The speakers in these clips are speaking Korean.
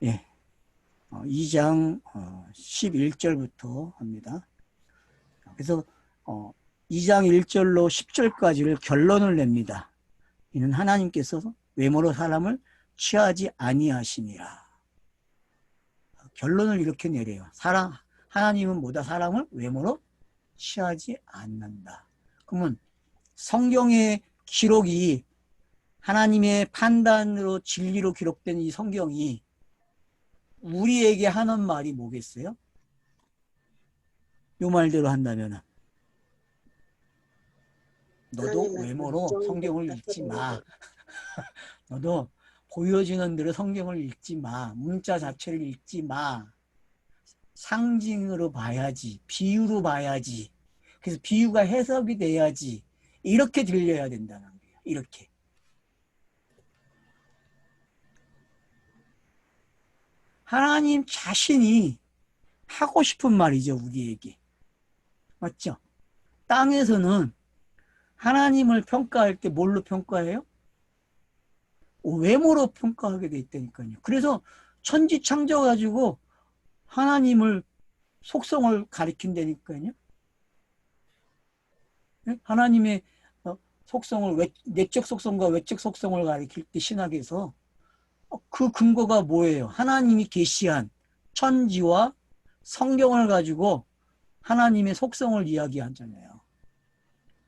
예, 2장 11절부터 합니다. 그래서 2장 1절로 10절까지를 결론을 냅니다. 이는 하나님께서 외모로 사람을 취하지 아니하시니라. 결론을 이렇게 내려요. 하나님은 뭐다? 사람을 외모로 취하지 않는다. 그러면 성경의 기록이 하나님의 판단으로 진리로 기록된 이 성경이 우리에게 하는 말이 뭐겠어요? 요 말대로 한다면 너도 외모로 성경을 읽지 마. 너도 보여지는 대로 성경을 읽지 마. 문자 자체를 읽지 마. 상징으로 봐야지. 비유로 봐야지. 그래서 비유가 해석이 돼야지. 이렇게 들려야 된다는 거예요. 이렇게. 하나님 자신이 하고 싶은 말이죠. 우리에게. 맞죠? 땅에서는 하나님을 평가할 때 뭘로 평가해요? 외모로 평가하게 돼 있다니까요. 그래서 천지 창조가지고 하나님을 속성을 가리킨다니까요. 하나님의 속성을 내적 속성과 외적 속성을 가리킬 때 신학에서 그 근거가 뭐예요? 하나님이 계시한 천지와 성경을 가지고 하나님의 속성을 이야기하잖아요.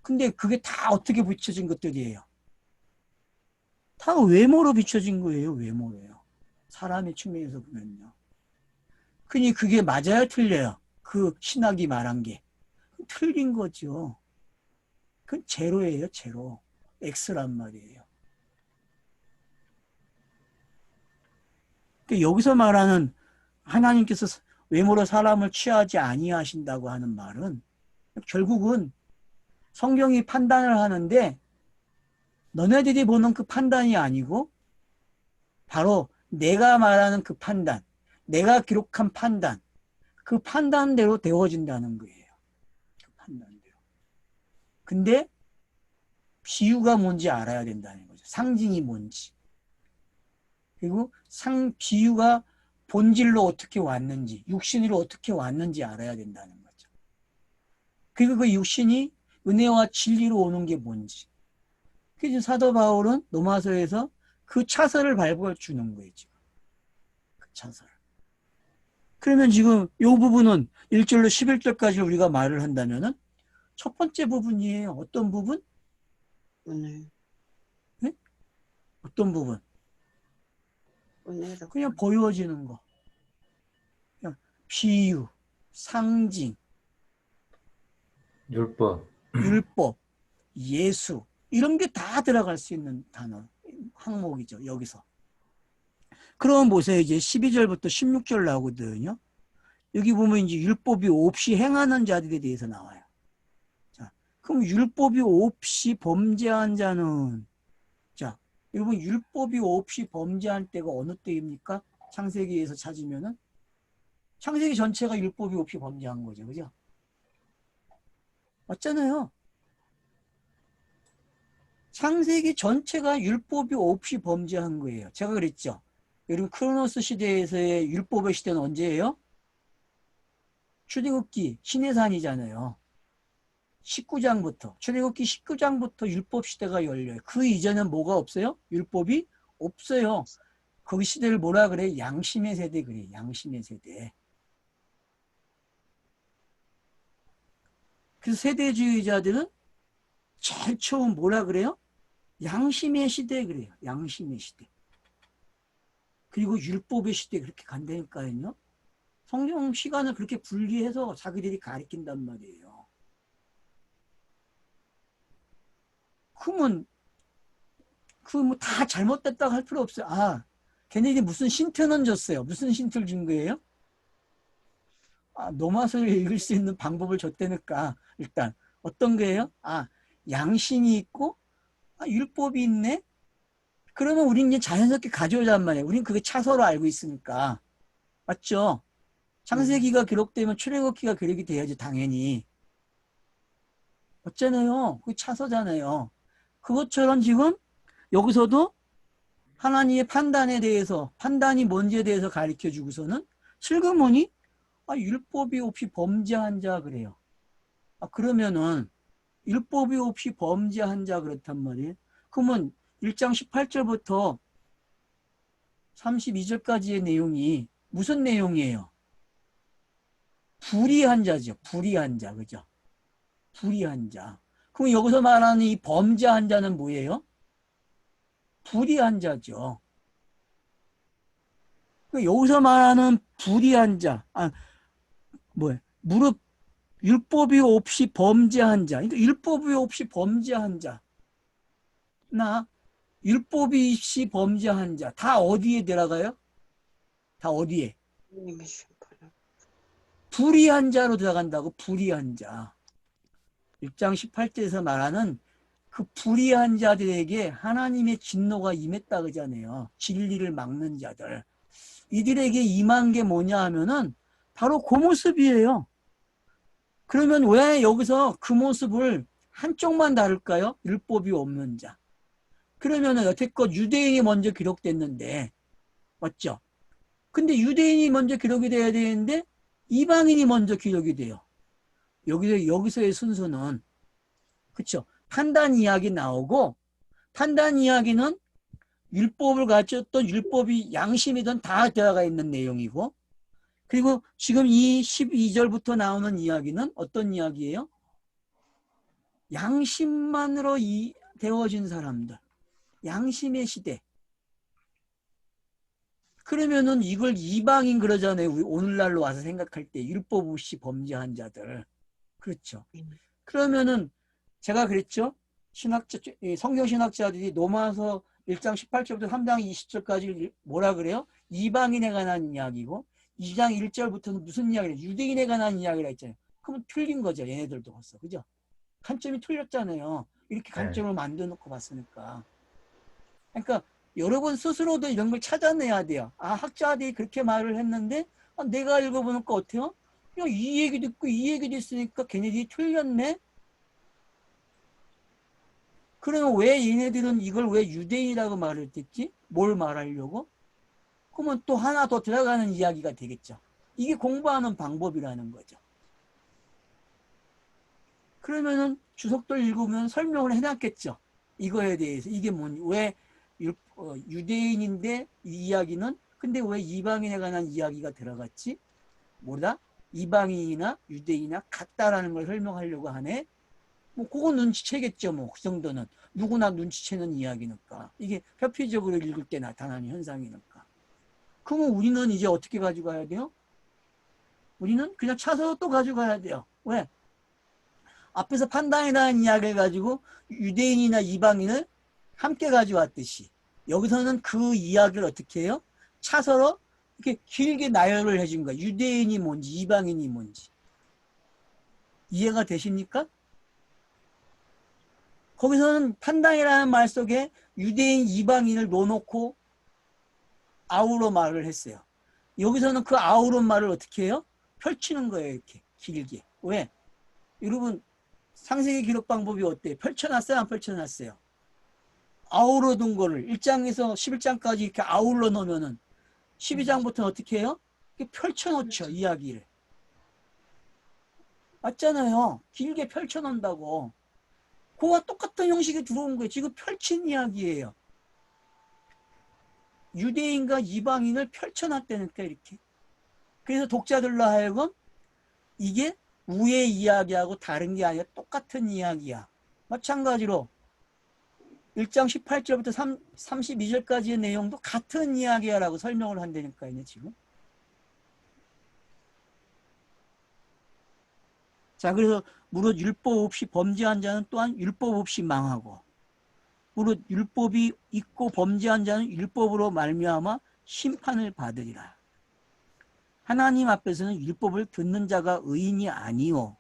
근데 그게 다 어떻게 비춰진 것들이에요? 다 외모로 비춰진 거예요. 외모로요. 사람의 측면에서 보면요. 그니 그게 맞아요? 틀려요? 그 신학이 말한 게. 틀린 거죠. 그건 제로예요. 제로. X란 말이에요. 그러니까 여기서 말하는 하나님께서 외모로 사람을 취하지 아니하신다고 하는 말은 결국은 성경이 판단을 하는데 너네들이 보는 그 판단이 아니고 바로 내가 말하는 그 판단, 내가 기록한 판단, 그 판단대로 되어진다는 거예요. 그 판단대로. 근데 비유가 뭔지 알아야 된다는 거죠. 상징이 뭔지. 그리고 비유가 본질로 어떻게 왔는지, 육신으로 어떻게 왔는지 알아야 된다는 거죠. 그리고 그 육신이 은혜와 진리로 오는 게 뭔지. 그래서 사도 바울은 로마서에서 그 차설을 발부해 주는 거예요. 지금. 그 차설. 그러면 지금 이 부분은 1절로 11절까지 우리가 말을 한다면은 첫 번째 부분이에요. 어떤 부분? 오늘. 네? 어떤 부분? 오늘도 그냥 보여지는 거. 그냥 비유, 상징, 율법, 예수 이런 게 다 들어갈 수 있는 단어, 항목이죠. 여기서. 그럼 보세요. 이제 12절부터 16절 나오거든요. 여기 보면 이제 율법이 없이 행하는 자들에 대해서 나와요. 자, 그럼 율법이 없이 범죄한 자는, 자, 여러분 율법이 없이 범죄한 때가 어느 때입니까? 창세기에서 찾으면은 창세기 전체가 율법이 없이 범죄한 거죠. 그죠? 맞잖아요. 창세기 전체가 율법이 없이 범죄한 거예요. 제가 그랬죠. 여러분 크로노스 시대에서의 율법의 시대는 언제예요? 출애굽기 신의 산이잖아요. 19장부터 출애굽기 19장부터 율법 시대가 열려요. 그 이전엔 뭐가 없어요? 율법이 없어요. 거기 시대를 뭐라 그래? 양심의 세대 그래. 양심의 세대. 그래서 세대주의자들은 제일 처음 뭐라 그래요? 양심의 시대 그래요. 양심의 시대. 그리고 율법의 시대 그렇게 간다니까요. 성경 시간을 그렇게 분리해서 자기들이 가리킨단 말이에요. 그러면 그 뭐 다 잘못됐다고 할 필요 없어요. 아, 걔네들이 무슨 힌트는 줬어요. 무슨 힌트를 준 거예요? 아, 노마서를 읽을 수 있는 방법을 줬다니까. 일단 어떤 거예요? 아, 양심이 있고 율법이 있네. 그러면 우린 이제 자연스럽게 가져오잔 말이에요. 우린 그게 차서로 알고 있으니까. 맞죠? 창세기가 기록되면 출애굽기가 기록이 돼야지 당연히. 맞잖아요. 그게 차서잖아요. 그것처럼 지금 여기서도 하나님의 판단에 대해서, 판단이 뭔지에 대해서 가르쳐 주고서는 슬그머니 율법이 없이 범죄한 자 그래요. 그러면은 율법이 없이 범죄한 자 그렇단 말이에요. 그러면 1장 18절부터 32절까지의 내용이 무슨 내용이에요? 불의한 자죠. 불의한 자. 그죠? 불의한 자. 그럼 여기서 말하는 이 범죄한 자는 뭐예요? 불의한 자죠. 여기서 말하는 불의한 자. 뭐야? 율법이 없이 범죄한 자. 그러니까 율법이 없이 범죄한 자. 율법이 없이 범죄한 자. 다 어디에 들어가요? 다 어디에? 하나님의 심판을. 불의한 자로 들어간다고. 불의한 자. 1장 18절에서 말하는 그 불의한 자들에게 하나님의 진노가 임했다 그러잖아요. 진리를 막는 자들. 이들에게 임한 게 뭐냐 하면은 바로 그 모습이에요. 그러면 왜 여기서 그 모습을 한쪽만 다룰까요? 율법이 없는 자. 그러면은 여태껏 유대인이 먼저 기록됐는데, 맞죠? 근데 유대인이 먼저 기록이 돼야 되는데 이방인이 먼저 기록이 돼요. 여기서의 순서는, 그쵸? 판단 이야기 나오고, 판단 이야기는 율법을 가졌던 율법이 양심이든 다 들어가 있는 내용이고, 그리고 지금 이 12절부터 나오는 이야기는 어떤 이야기예요? 양심만으로 되어진 사람들. 양심의 시대. 그러면은 이걸 이방인 그러잖아요. 우리 오늘날로 와서 생각할 때 율법 없이 범죄한 자들. 그렇죠. 그러면은 제가 그랬죠. 성경신학자들이 로마서 1장 18절부터 3장 20절까지 뭐라 그래요? 이방인에 관한 이야기고 2장 1절부터는 무슨 이야기를 유대인에 관한 이야기를 했잖아요. 그러면 틀린 거죠. 얘네들도 벌써. 그죠? 관점이 틀렸잖아요. 이렇게 관점을 만들어 놓고 봤으니까. 그러니까 여러분 스스로도 이런 걸 찾아내야 돼요. 학자들이 그렇게 말을 했는데 내가 읽어보니까 어때요? 야, 이 얘기도 있고 이 얘기도 있으니까 걔네들이 틀렸네? 그러면 왜 얘네들은 이걸 왜 유대인이라고 말을 했지? 뭘 말하려고? 그러면 또 하나 더 들어가는 이야기가 되겠죠. 이게 공부하는 방법이라는 거죠. 그러면은 주석들 읽으면 설명을 해놨겠죠. 이거에 대해서. 이게 왜 유대인인데 이 이야기는 근데 왜 이방인에 관한 이야기가 들어갔지? 뭐다? 이방인이나 유대인이나 같다라는 걸 설명하려고 하네. 뭐 그건 눈치채겠죠. 뭐 그 정도는 누구나 눈치채는 이야기니까. 이게 표피적으로 읽을 때 나타나는 현상이니까. 그러면 우리는 이제 어떻게 가져가야 돼요? 우리는 그냥 차서 또 가져가야 돼요. 왜? 앞에서 판단이라는 이야기를 가지고 유대인이나 이방인을 함께 가져왔듯이 여기서는 그 이야기를 어떻게 해요? 차서로 이렇게 길게 나열을 해준 거야. 유대인이 뭔지 이방인이 뭔지. 이해가 되십니까? 거기서는 판단이라는 말 속에 유대인 이방인을 넣어놓고 아우로 말을 했어요. 여기서는 그 아우로 말을 어떻게 해요? 펼치는 거예요. 이렇게 길게. 왜? 여러분 상세히 기록 방법이 어때요? 펼쳐놨어요? 안 펼쳐놨어요? 아우러 둔 거를 1장에서 11장까지 이렇게 아울러 놓으면은 12장부터는 어떻게 해요? 이렇게 펼쳐놓죠. 이야기를. 맞잖아요. 길게 펼쳐놓는다고. 그와 똑같은 형식이 들어온 거예요. 지금 펼친 이야기예요. 유대인과 이방인을 펼쳐놨다니까 이렇게. 그래서 독자들로 하여금 이게 위의 이야기하고 다른 게 아니라 똑같은 이야기야. 마찬가지로 1장 18절부터 32절까지의 내용도 같은 이야기야라고 설명을 한다니까요. 지금. 자, 그래서 무릇 율법 없이 범죄한 자는 또한 율법 없이 망하고 무릇 율법이 있고 범죄한 자는 율법으로 말미암아 심판을 받으리라. 하나님 앞에서는 율법을 듣는 자가 의인이 아니요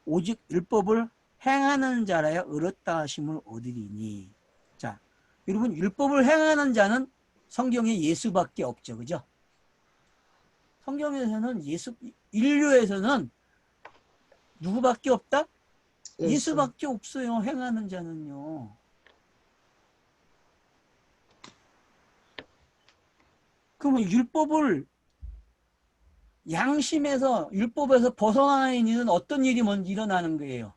오직 율법을 행하는 자라야 의롭다 하심을 얻으리니. 자, 여러분 율법을 행하는 자는 성경에 예수밖에 없죠. 그죠? 성경에서는 인류에서는 누구밖에 없다? 예수밖에 없어요. 행하는 자는요. 그러면 율법에서 벗어나 있는 어떤 일이 먼저 일어나는 거예요?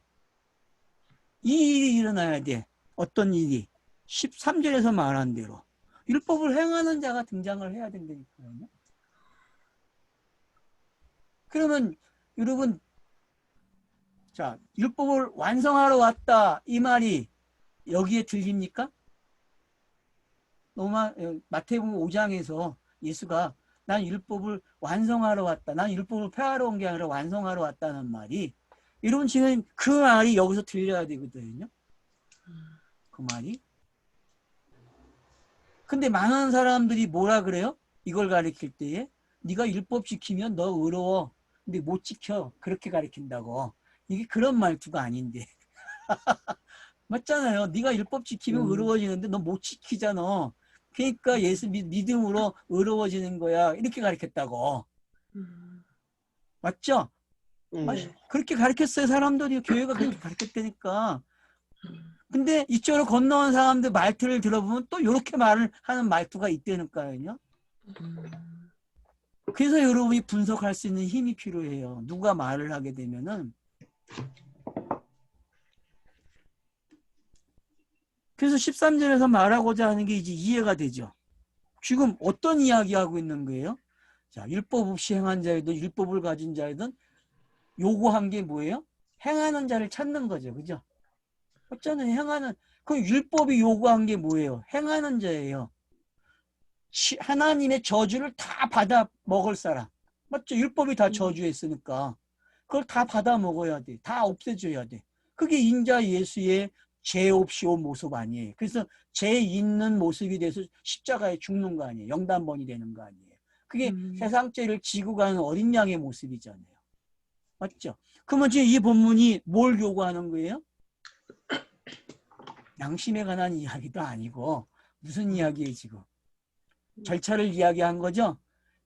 이 일이 일어나야 돼. 어떤 일이? 13절에서 말한 대로. 율법을 행하는 자가 등장을 해야 된다니까요. 그러면 여러분, 자, 율법을 완성하러 왔다. 이 말이 여기에 들립니까? 마태복음 5장에서 예수가 난 율법을 완성하러 왔다. 난 율법을 폐하러 온 게 아니라 완성하러 왔다는 말이, 여러분 지금 그 말이 여기서 들려야 되거든요. 그 말이. 근데 많은 사람들이 뭐라 그래요? 이걸 가리킬 때에 네가 율법 지키면 너 의로워. 근데 못 지켜. 그렇게 가리킨다고. 이게 그런 말투가 아닌데. 맞잖아요. 네가 율법 지키면 의로워지는데 너 못 지키잖아. 그러니까 예수 믿음으로 의로워지는 거야. 이렇게 가르쳤다고. 맞죠? 네. 그렇게 가르쳤어요. 사람들이. 교회가 그렇게 가르쳤다니까. 근데 이쪽으로 건너온 사람들 말투를 들어보면 또 이렇게 말을 하는 말투가 있다니까요. 그래서 여러분이 분석할 수 있는 힘이 필요해요. 누가 말을 하게 되면은. 그래서 13절에서 말하고자 하는 게 이제 이해가 되죠. 지금 어떤 이야기하고 있는 거예요? 자, 율법 없이 행한 자이든 율법을 가진 자이든 요구한 게 뭐예요? 행하는 자를 찾는 거죠. 그죠? 어쩌면 그 율법이 요구한 게 뭐예요? 행하는 자예요. 하나님의 저주를 다 받아 먹을 사람. 맞죠? 율법이 다 저주했으니까. 그걸 다 받아 먹어야 돼. 다 없애줘야 돼. 그게 인자 예수의 죄 없이 온 모습 아니에요. 그래서 죄 있는 모습이 돼서 십자가에 죽는 거 아니에요. 영단번이 되는 거 아니에요. 그게 세상 죄를 지고 가는 어린 양의 모습이잖아요. 맞죠? 그러면 지금 이 본문이 뭘 요구하는 거예요? 양심에 관한 이야기도 아니고 무슨 이야기예요 지금? 절차를 이야기한 거죠?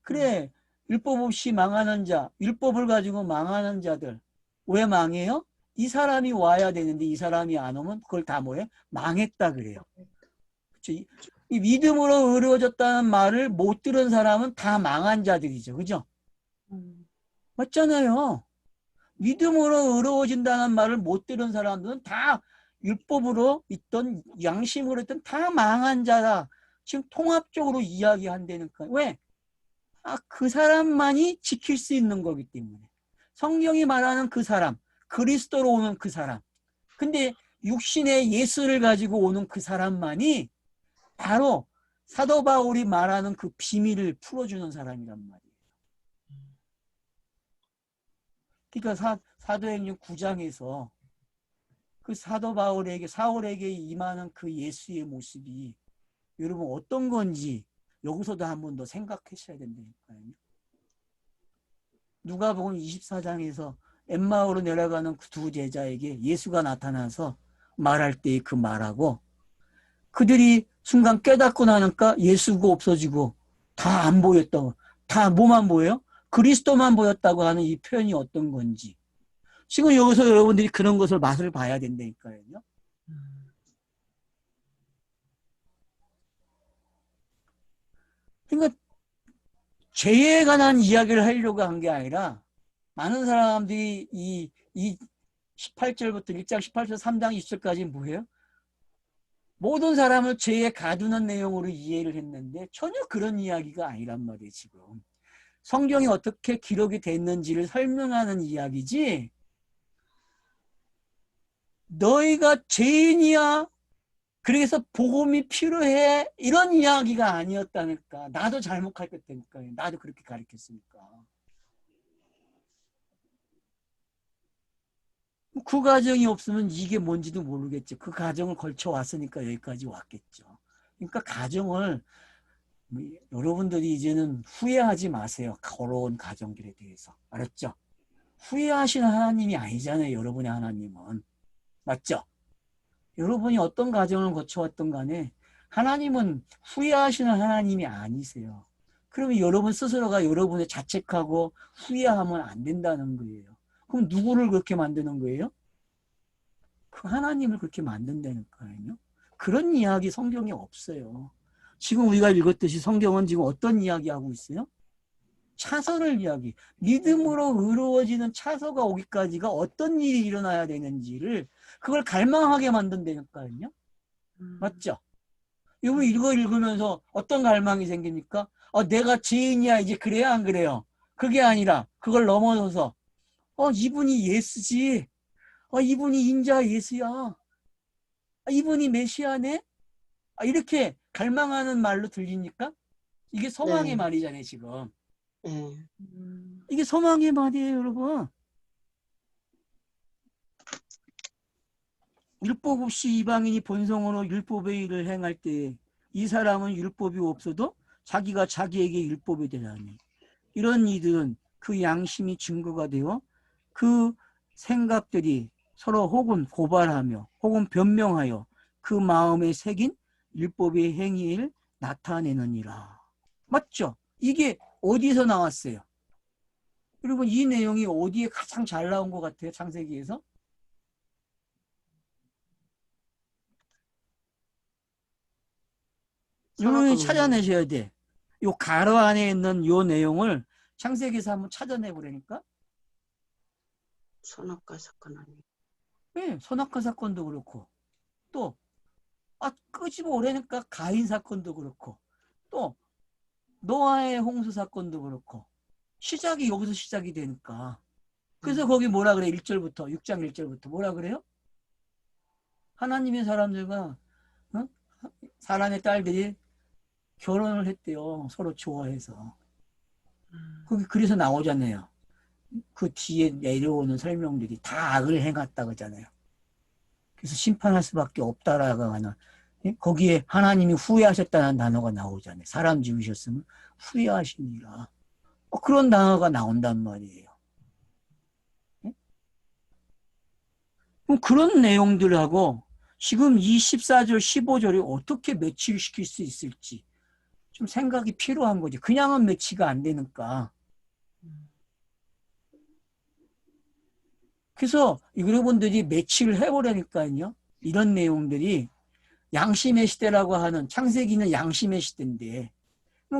그래, 율법 없이 망하는 자, 율법을 가지고 망하는 자들 왜 망해요? 이 사람이 와야 되는데 이 사람이 안 오면 그걸 다 뭐예요? 망했다 그래요. 그렇죠? 이 믿음으로 의로워졌다는 말을 못 들은 사람은 다 망한 자들이죠. 그죠? 맞잖아요. 믿음으로 의로워진다는 말을 못 들은 사람들은 다 율법으로 있던 양심으로 있던 다 망한 자다. 지금 통합적으로 이야기한다니까. 왜? 그 사람만이 지킬 수 있는 거기 때문에. 성경이 말하는 그 사람, 그리스도로 오는 그 사람. 근데 육신의 예수를 가지고 오는 그 사람만이 바로 사도 바울이 말하는 그 비밀을 풀어주는 사람이란 말이에요. 그러니까 사도행전 9장에서 그 사도 사울에게 임하는 그 예수의 모습이 여러분 어떤 건지 여기서도 한 번 더 생각하셔야 된다니까요. 누가복음 24장에서 엠마오로 내려가는 그 두 제자에게 예수가 나타나서 말할 때의 그 말하고 그들이 순간 깨닫고 나니까 예수가 없어지고 다 안 보였다고. 다 뭐만 보여요? 그리스도만 보였다고 하는 이 표현이 어떤 건지. 지금 여기서 여러분들이 그런 것을 맛을 봐야 된다니까요. 그러니까 죄에 관한 이야기를 하려고 한 게 아니라 많은 사람들이 이 18절부터 1장 18절 3장 20절까지 뭐예요? 모든 사람을 죄에 가두는 내용으로 이해를 했는데 전혀 그런 이야기가 아니란 말이에요. 지금 성경이 어떻게 기록이 됐는지를 설명하는 이야기지 너희가 죄인이야 그래서 복음이 필요해 이런 이야기가 아니었다니까. 나도 잘못 가르쳤다니까. 나도 그렇게 가르쳤으니까. 그 과정이 없으면 이게 뭔지도 모르겠죠. 그 과정을 걸쳐왔으니까 여기까지 왔겠죠. 그러니까 가정을 여러분들이 이제는 후회하지 마세요. 걸어온 가정들에 대해서. 알았죠? 후회하시는 하나님이 아니잖아요. 여러분의 하나님은. 맞죠? 여러분이 어떤 과정을 거쳐왔던 간에 하나님은 후회하시는 하나님이 아니세요. 그러면 여러분 스스로가 여러분의 자책하고 후회하면 안 된다는 거예요. 그럼 누구를 그렇게 만드는 거예요? 그 하나님을 그렇게 만든다니까요. 그런 이야기 성경에 없어요. 지금 우리가 읽었듯이 성경은 지금 어떤 이야기하고 있어요? 차서를 이야기. 믿음으로 의로워지는 차서가 오기까지가 어떤 일이 일어나야 되는지를 그걸 갈망하게 만든다니까요. 맞죠? 이거 읽으면서 어떤 갈망이 생깁니까? 내가 죄인이야 이제 그래야 안 그래요? 그게 아니라 그걸 넘어서서 이분이 예수지. 이분이 인자 예수야. 이분이 메시아네. 이렇게 갈망하는 말로 들리니까 이게 소망의 네. 말이잖아요 지금. 네. 이게 소망의 말이에요 여러분. 율법 없이 이방인이 본성으로 율법의 일을 행할 때 이 사람은 율법이 없어도 자기가 자기에게 율법이 되나니 이런 이들은 그 양심이 증거가 되어 그 생각들이 서로 혹은 고발하며 혹은 변명하여 그 마음에 새긴 율법의 행위를 나타내느니라. 맞죠? 이게 어디서 나왔어요? 여러분 이 내용이 어디에 가장 잘 나온 것 같아요? 창세기에서? 여러분이 선악과 문제. 찾아내셔야 돼. 요 가로 안에 있는 요 내용을 창세기에서 한번 찾아내보라니까. 선악과 사건 아니에요. 네, 선악과 사건도 그렇고 또 끄집어 오라니까 가인 사건도 그렇고 또 노아의 홍수 사건도 그렇고 시작이 여기서 시작이 되니까 그래서 거기 뭐라 그래 1절부터 6장 1절부터 뭐라 그래요? 하나님의 사람들과 사람의 딸들이 결혼을 했대요. 서로 좋아해서. 거기 그래서 나오잖아요. 그 뒤에 내려오는 설명들이 다 악을 행했다 그러잖아요. 그래서 심판할 수밖에 없다라고 하는 거기에 하나님이 후회하셨다는 단어가 나오잖아요. 사람 지으셨으면 후회하시니라. 그런 단어가 나온단 말이에요. 그럼 그런 내용들하고 지금 이 14절, 15절이 어떻게 매치시킬 수 있을지 좀 생각이 필요한 거지. 그냥은 매치가 안 되니까. 그래서 여러분들이 매치를 해보라니까요. 이런 내용들이 양심의 시대라고 하는 창세기는 양심의 시대인데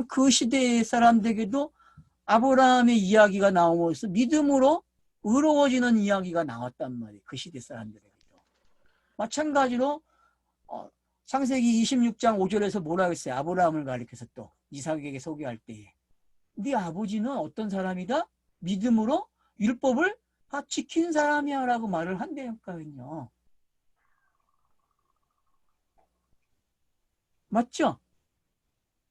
그 시대의 사람들에게도 아브라함의 이야기가 나오면서 믿음으로 의로워지는 이야기가 나왔단 말이에요. 그 시대 사람들에게도. 마찬가지로 창세기 26장 5절에서 뭐라 했어요? 아브라함을 가리켜서 또 이삭에게 소개할 때에 네 아버지는 어떤 사람이다? 믿음으로 율법을 지킨 사람이야 라고 말을 한다니까요. 맞죠?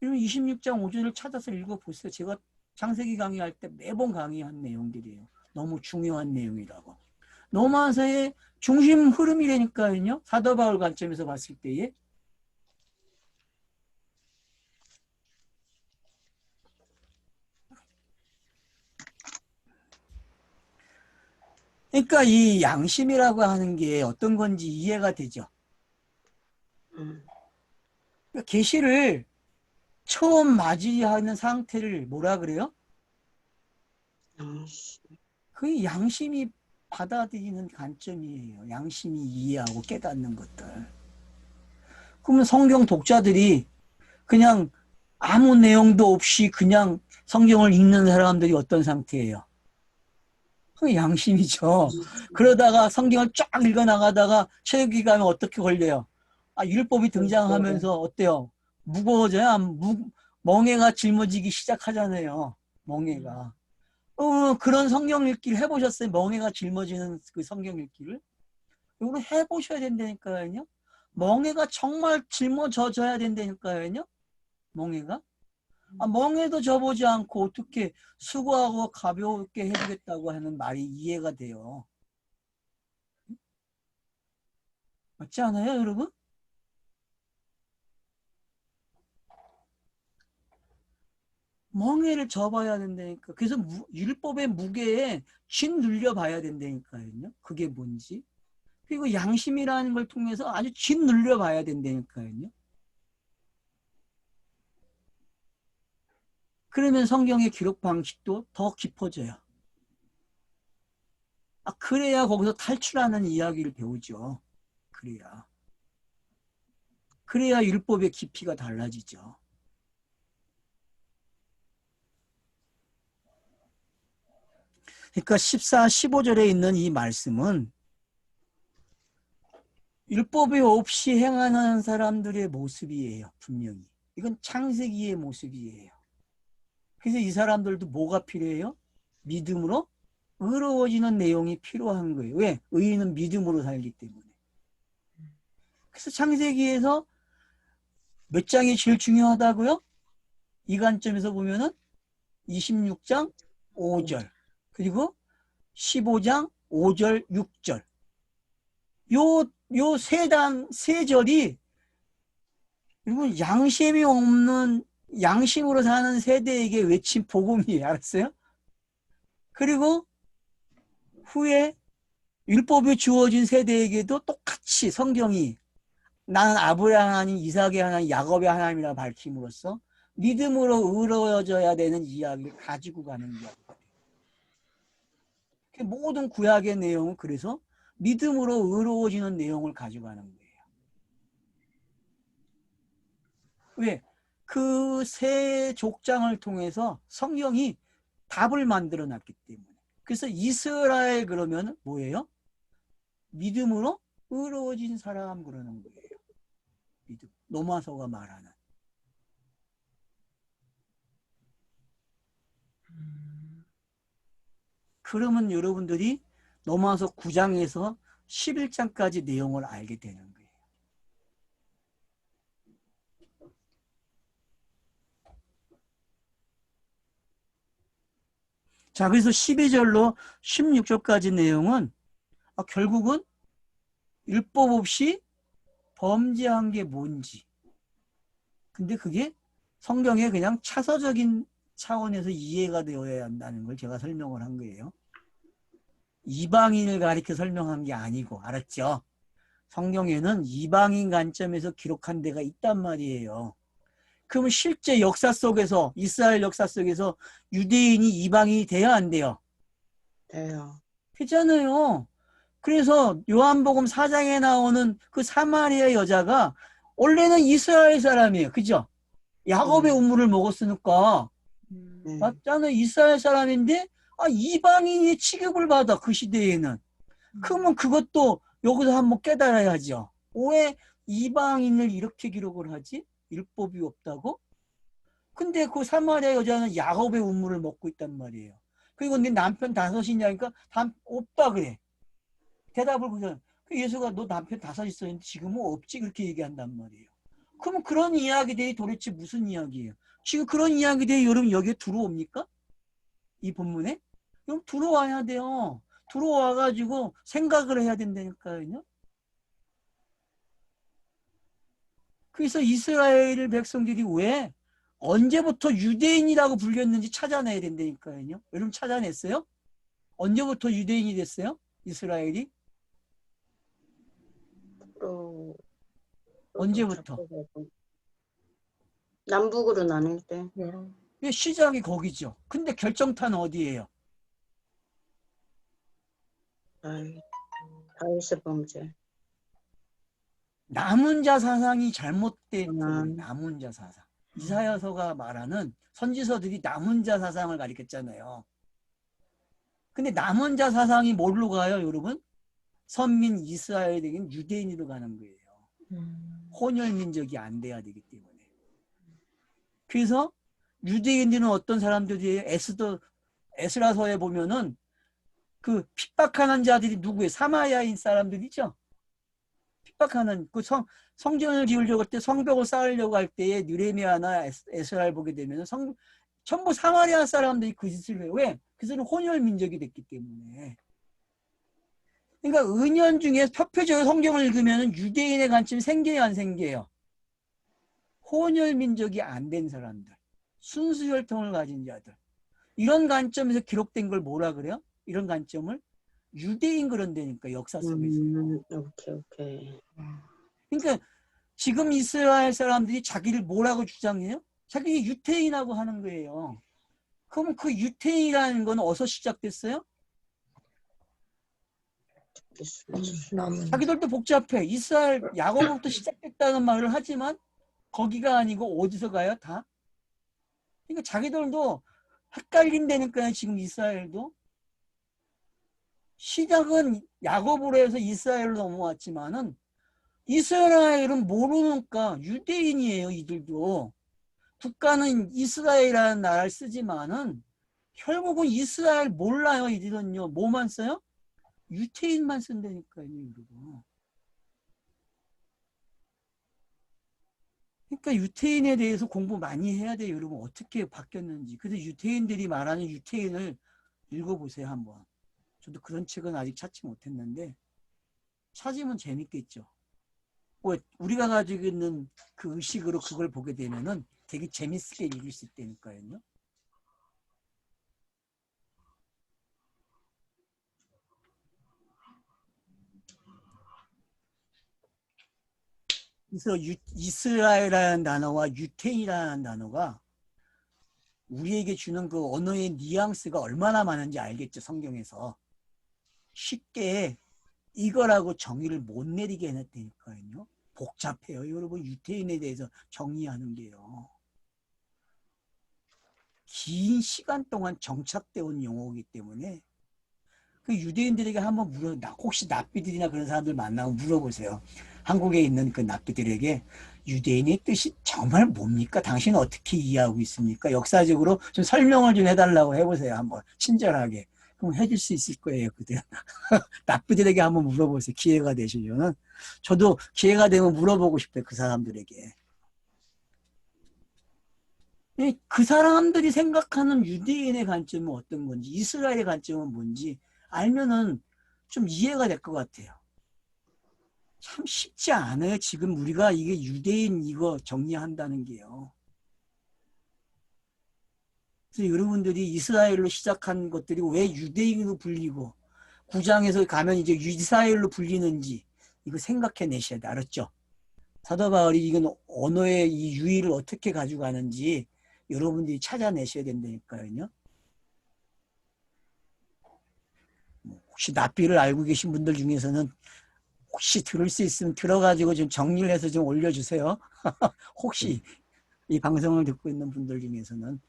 26장 5절을 찾아서 읽어보세요. 제가 창세기 강의할 때 매번 강의한 내용들이에요. 너무 중요한 내용이라고. 로마서의 중심 흐름이라니까요. 사도 바울 관점에서 봤을 때에. 그러니까 이 양심이라고 하는 게 어떤 건지 이해가 되죠. 그러니까 계시를 처음 맞이하는 상태를 뭐라 그래요? 그 양심이 받아들이는 관점이에요. 양심이 이해하고 깨닫는 것들. 그러면 성경 독자들이 그냥 아무 내용도 없이 그냥 성경을 읽는 사람들이 어떤 상태예요? 그 양심이죠. 그러다가 성경을 쫙 읽어나가다가 체육이 가면 어떻게 걸려요? 율법이 등장하면서 어때요? 무거워져요? 멍해가 짊어지기 시작하잖아요. 멍해가. 그런 성경 읽기를 해보셨어요? 멍해가 짊어지는 그 성경 읽기를? 이걸 해보셔야 된다니까요. 멍해가 정말 짊어져야 된다니까요. 멍해가. 멍해도 져보지 않고 어떻게 수고하고 가볍게 해주겠다고 하는 말이 이해가 돼요. 맞지 않아요, 여러분? 멍해를 져봐야 된다니까. 그래서 율법의 무게에 쥔 눌려봐야 된다니까요. 그게 뭔지. 그리고 양심이라는 걸 통해서 아주 쥔 눌려봐야 된다니까요. 그러면 성경의 기록 방식도 더 깊어져요. 그래야 거기서 탈출하는 이야기를 배우죠. 그래야. 그래야 율법의 깊이가 달라지죠. 그러니까 14, 15절에 있는 이 말씀은 율법이 없이 행하는 사람들의 모습이에요. 분명히. 이건 창세기의 모습이에요. 그래서 이 사람들도 뭐가 필요해요? 믿음으로 의로워지는 내용이 필요한 거예요. 왜? 의인은 믿음으로 살기 때문에. 그래서 창세기에서 몇 장이 제일 중요하다고요? 이 관점에서 보면은 26장 5절 그리고 15장 5절 6절 요 세 절이 여러분 양심이 없는 양심으로 사는 세대에게 외친 복음이에요. 알았어요? 그리고 후에 율법이 주어진 세대에게도 똑같이 성경이 나는 아브라함 하나님, 이삭의 하나님, 야곱의 하나님이라 밝힘으로써 믿음으로 의로워져야 되는 이야기를 가지고 가는 이야기예요. 모든 구약의 내용은 그래서 믿음으로 의로워지는 내용을 가져가는 거예요. 왜? 그 세 족장을 통해서 성경이 답을 만들어 놨기 때문에. 그래서 이스라엘 그러면 뭐예요? 믿음으로 의로워진 사람 그러는 거예요. 믿음. 로마서가 말하는. 그러면 여러분들이 로마서 9장에서 11장까지 내용을 알게 되는 거예요. 자, 그래서 12절로 16절까지 내용은 결국은 율법 없이 범죄한 게 뭔지. 근데 그게 성경에 그냥 차서적인 차원에서 이해가 되어야 한다는 걸 제가 설명을 한 거예요. 이방인을 가리켜 설명한 게 아니고, 알았죠? 성경에는 이방인 관점에서 기록한 데가 있단 말이에요. 그러면 실제 역사 속에서, 이스라엘 역사 속에서 유대인이 이방인이 돼야 안 돼요? 돼요. 되잖아요. 그래서 요한복음 4장에 나오는 그 사마리아 여자가 원래는 이스라엘 사람이에요. 그죠? 야곱의 우물을 먹었으니까 네. 맞잖아요. 이스라엘 사람인데 이방인이 취급을 받아. 그 시대에는. 그러면 그것도 여기서 한번 깨달아야죠. 왜 이방인을 이렇게 기록을 하지? 율법이 없다고? 근데 그 사마리아 여자는 야곱의 우물을 먹고 있단 말이에요. 그리고 네 남편 다섯이냐니까 없다 그래. 대답을 그냥 예수가 너 남편 다섯 있었는데 지금은 없지 그렇게 얘기한단 말이에요. 그러면 그런 이야기들이 도대체 무슨 이야기예요? 지금 그런 이야기들이 여러분 여기에 들어옵니까? 이 본문에? 그럼 들어와야 돼요. 들어와가지고 생각을 해야 된다니까요. 그래서 이스라엘 백성들이 왜 언제부터 유대인이라고 불렸는지 찾아내야 된다니까요. 여러분 찾아냈어요? 언제부터 유대인이 됐어요? 이스라엘이? 또 언제부터? 남북으로 나눌 때. 시작이 거기죠. 근데 결정타는 어디예요? 다윗의 범죄. 남은 자 사상이 잘못된 거예요. 음. 남은 자 사상. 이사야서가 말하는 선지서들이 남은 자 사상을 가리켰잖아요. 근데 남은 자 사상이 뭘로 가요, 여러분? 선민 이스라엘에게는 유대인으로 가는 거예요. 혼혈 민족이 안 돼야 되기 때문에. 그래서 유대인들은 어떤 사람들이에요? 에스라서에 보면은 그 핍박하는 자들이 누구예요? 사마리아인 사람들이죠. 핍박하는 그 성전을 지으려고 할 때 성벽을 쌓으려고 할 때에 느헤미야나 에스라를 보게 되면 전부 사마리아 사람들이 그 짓을 해요. 왜? 그들은 혼혈 민족이 됐기 때문에. 그러니까 은연 중에 표표적으로 성경을 읽으면 유대인의 관점이 생겨요, 안 생겨요? 혼혈 민족이 안 된 사람들, 순수 혈통을 가진 자들, 이런 관점에서 기록된 걸 뭐라 그래요? 이런 관점을 유대인 그런다니까 역사 속에서. 오케이. 그러니까 지금 이스라엘 사람들이 자기를 뭐라고 주장해요? 자기 유태인하고 하는 거예요. 그럼 그 유태인이라는 건 어디서 시작됐어요? 기술. 자기들도 복잡해. 이스라엘 야곱으로부터 시작됐다는 말을 하지만 거기가 아니고 어디서 가요? 다. 그러니까 자기들도 헷갈린다니까요. 지금 이스라엘도. 시작은 야곱으로 해서 이스라엘로 넘어왔지만은 이스라엘은 모르니까 유대인이에요. 이들도. 국가는 이스라엘이라는 나라를 쓰지만은 결국은 이스라엘 몰라요. 이들은요. 뭐만 써요? 유태인만 쓴다니까요. 이러고. 그러니까 유태인에 대해서 공부 많이 해야 돼요. 여러분 어떻게 바뀌었는지. 그래서 유태인들이 말하는 유태인을 읽어보세요. 한번. 저도 그런 책은 아직 찾지 못했는데 찾으면 재밌겠죠. 뭐 우리가 가지고 있는 그 의식으로 그걸 보게 되면은 되게 재밌게 읽을 수 있다니까요. 그래서 이스라엘이라는 단어와 유태인이라는 단어가 우리에게 주는 그 언어의 뉘앙스가 얼마나 많은지 알겠죠. 성경에서. 쉽게 이거라고 정의를 못 내리게 해놨다니까요. 복잡해요. 여러분 유태인에 대해서 정의하는 게요. 긴 시간 동안 정착되어 온 용어이기 때문에 그 유대인들에게 한번 혹시 납비들이나 그런 사람들 만나면 물어보세요. 한국에 있는 그 납비들에게 유대인의 뜻이 정말 뭡니까? 당신은 어떻게 이해하고 있습니까? 역사적으로 좀 설명을 좀 해달라고 해보세요. 한번 친절하게. 그럼 해줄 수 있을 거예요. 그들. 납비들에게 한번 물어보세요. 기회가 되시면은. 저도 기회가 되면 물어보고 싶어요. 그 사람들에게. 그 사람들이 생각하는 유대인의 관점은 어떤 건지, 이스라엘의 관점은 뭔지 알면은 좀 이해가 될 것 같아요. 참 쉽지 않아요. 지금 우리가 이게 유대인 이거 정리한다는 게요. 그래서 여러분들이 이스라엘로 시작한 것들이 왜 유대인으로 불리고 9장에서 가면 이제 이스라엘로 불리는지 이거 생각해 내셔야 돼. 알았죠? 사도 바울이 이건 언어의 이 유의를 어떻게 가져가는지 여러분들이 찾아내셔야 된다니까요. 혹시 납비를 알고 계신 분들 중에서는 혹시 들을 수 있으면 들어가지고 좀 정리를 해서 좀 올려주세요. 혹시 이 방송을 듣고 있는 분들 중에서는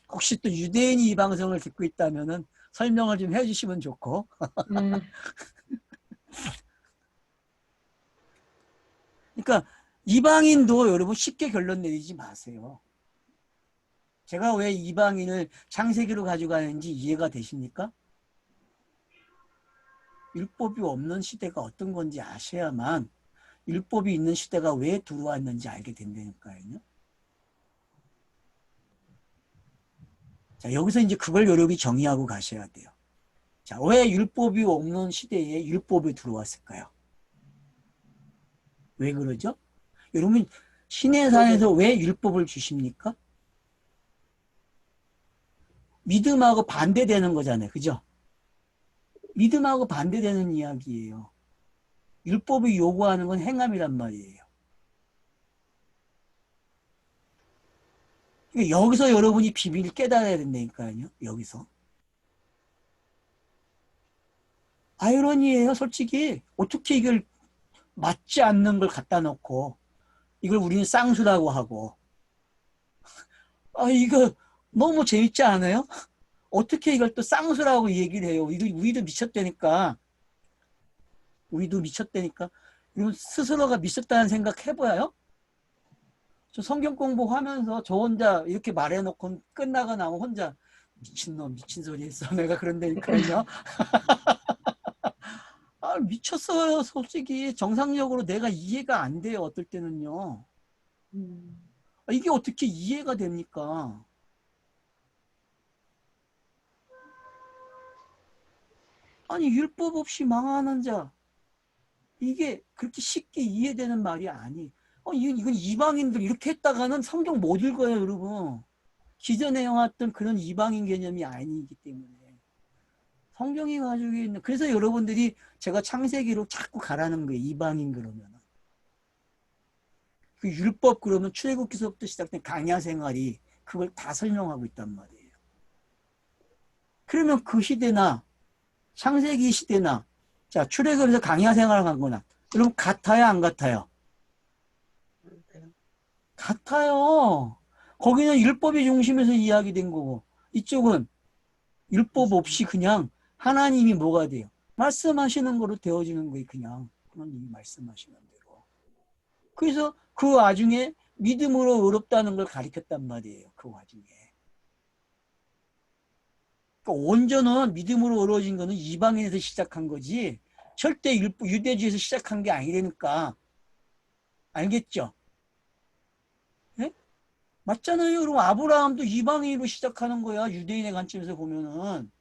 혹시 또 유대인이 이 방송을 듣고 있다면은 설명을 좀 해주시면 좋고. 그러니까 이방인도 여러분 쉽게 결론 내리지 마세요. 제가 왜 이방인을 창세기로 가져가는지 이해가 되십니까? 율법이 없는 시대가 어떤 건지 아셔야만 율법이 있는 시대가 왜 들어왔는지 알게 된다니까요. 자, 여기서 이제 그걸 여러분이 정의하고 가셔야 돼요. 자, 왜 율법이 없는 시대에 율법이 들어왔을까요? 왜 그러죠? 여러분, 신의 산에서 왜 율법을 주십니까? 믿음하고 반대되는 거잖아요. 그죠? 믿음하고 반대되는 이야기예요. 율법이 요구하는 건 행함이란 말이에요. 그러니까 여기서 여러분이 비밀을 깨달아야 된다니까요. 여기서. 아이러니예요. 솔직히. 어떻게 이걸 맞지 않는 걸 갖다 놓고 이걸 우리는 쌍수라고 하고 이거 너무 재밌지 않아요? 어떻게 이걸 또 쌍수라고 얘기를 해요? 우리도 미쳤다니까. 우리도 미쳤다니까. 이건 스스로가 미쳤다는 생각 해봐요? 저 성경 공부하면서 저 혼자 이렇게 말해놓고 끝나고 나면 혼자 미친놈 미친 소리 했어. 내가 그런다니까요. 미쳤어요. 솔직히 정상적으로 내가 이해가 안 돼요. 어떨 때는요. 이게 어떻게 이해가 됩니까? 아니 율법 없이 망하는 자 이게 그렇게 쉽게 이해되는 말이 아니. 이건 이방인들 이렇게 했다가는 성경 못 읽어요, 여러분. 기존에 해왔던 그런 이방인 개념이 아니기 때문에. 성경이 가지고 있는, 그래서 여러분들이 제가 창세기로 자꾸 가라는 거예요, 이방인 그러면. 그 율법 그러면 출애굽기서부터 시작된 강야 생활이 그걸 다 설명하고 있단 말이에요. 그러면 그 시대나 창세기 시대나 자, 출애굽에서 강야 생활을 간 거나. 그럼 같아요, 안 같아요? 네. 같아요. 거기는 율법의 중심에서 이야기된 거고, 이쪽은 율법 없이 그냥 하나님이 뭐가 돼요? 말씀하시는 거로 되어지는 거예요, 그냥. 하나님이 말씀하시는 대로. 그래서 그 와중에 믿음으로 의롭다는 걸 가르쳤단 말이에요, 그 와중에. 그러니까 온전한 믿음으로 어우러진 거는 이방인에서 시작한 거지 절대 유대주에서 시작한 게 아니라니까. 알겠죠? 예? 맞잖아요. 그럼 아브라함도 이방인으로 시작하는 거야. 유대인의 관점에서 보면은.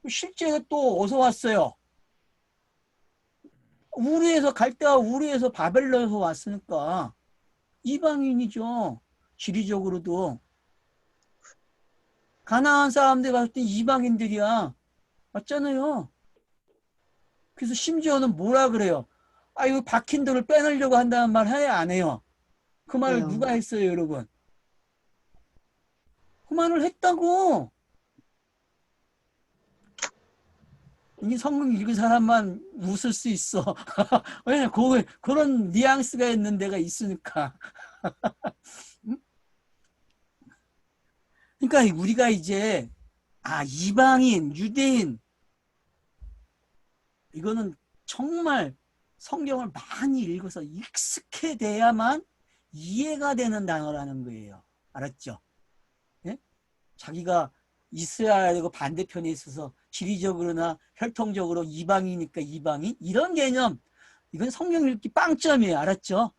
실제 또 어디서 왔어요? 우르에서 갈대아 우르에서 바벨론에서 왔으니까 이방인이죠. 지리적으로도. 가나안 사람들 봤을 때 이방인들이야. 맞잖아요. 그래서 심지어는 뭐라 그래요? 아, 이거 박힌 돌을 빼내려고 한다는 말 해야 안 해요? 그 말을 해요. 누가 했어요, 여러분? 그 말을 했다고. 이 성경 읽은 사람만 웃을 수 있어. 왜냐면 그런 뉘앙스가 있는 데가 있으니까. 그러니까 우리가 이제 이방인, 유대인 이거는 정말 성경을 많이 읽어서 익숙해돼야만 이해가 되는 단어라는 거예요. 알았죠? 예? 자기가 이스라엘하고 반대편에 있어서 지리적으로나 혈통적으로 이방이니까 이방인 이런 개념 이건 성경 읽기 빵점이에요. 알았죠?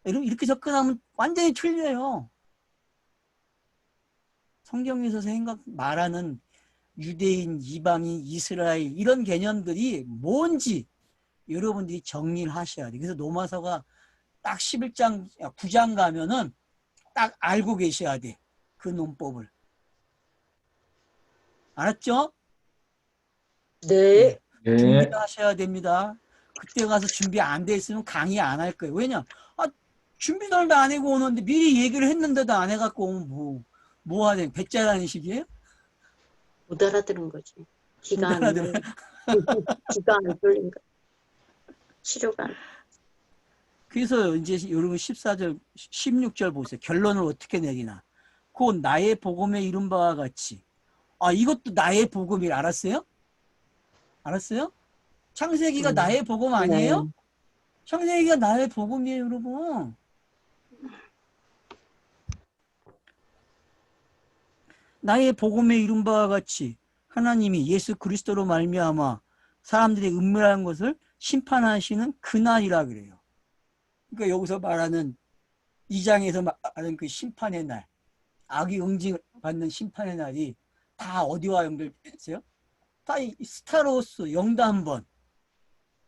여러분 이렇게 접근하면 완전히 틀려요. 성경에서 말하는 유대인, 이방인, 이스라엘 이런 개념들이 뭔지 여러분들이 정리를 하셔야 돼요. 그래서 로마서가 딱 11장, 9장 가면은 딱 알고 계셔야 돼. 그 논법을. 알았죠? 네. 네. 준비를 예. 하셔야 됩니다. 그때 가서 준비 안 돼 있으면 강의 안 할 거예요. 왜냐? 준비도 안 하고 오는데 미리 얘기를 했는데도 안 해갖고 오면 뭐 하냐? 배짜라는 식이에요? 못 알아들은 거지. 못 귀가 안 알아들어요. 열려. 귀가 안 뚫린 거. 치료가 안. 그래서 이제 여러분 14절, 16절 보세요. 결론을 어떻게 내리나. 곧 나의 복음에 이른 바와 같이. 이것도 나의 복음이 알았어요? 알았어요? 창세기가 나의 복음 네. 아니에요? 창세기가 나의 복음이에요, 여러분. 나의 복음에 이른 바와 같이 하나님이 예수 그리스도로 말미암아 사람들의 은밀한 것을 심판하시는 그날이라 그래요. 그러니까 여기서 말하는 2장에서 말하는 그 심판의 날, 악이 응징받는 심판의 날이 다 어디와 연결됐어요? 다 스타로스, 영단번,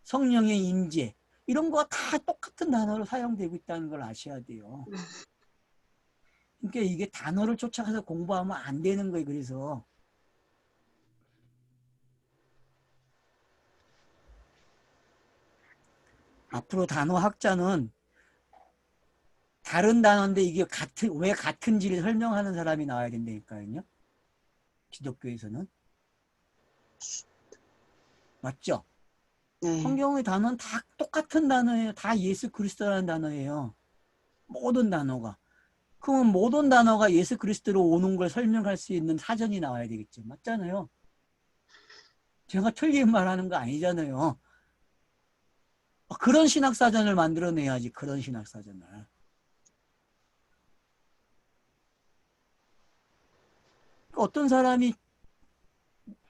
성령의 임재 이런 거 다 똑같은 단어로 사용되고 있다는 걸 아셔야 돼요. 그러니까 이게 단어를 쫓아가서 공부하면 안 되는 거예요. 그래서 앞으로 단어 학자는 다른 단어인데 이게 왜 같은지를 설명하는 사람이 나와야 된다니까요. 기독교에서는. 맞죠? 네. 성경의 단어는 다 똑같은 단어예요. 다 예수 그리스도라는 단어예요. 모든 단어가. 그러면 모든 단어가 예수 그리스도로 오는 걸 설명할 수 있는 사전이 나와야 되겠죠. 맞잖아요. 제가 틀린 말 하는 거 아니잖아요. 그런 신학사전을 만들어내야지. 그런 신학사전을. 어떤 사람이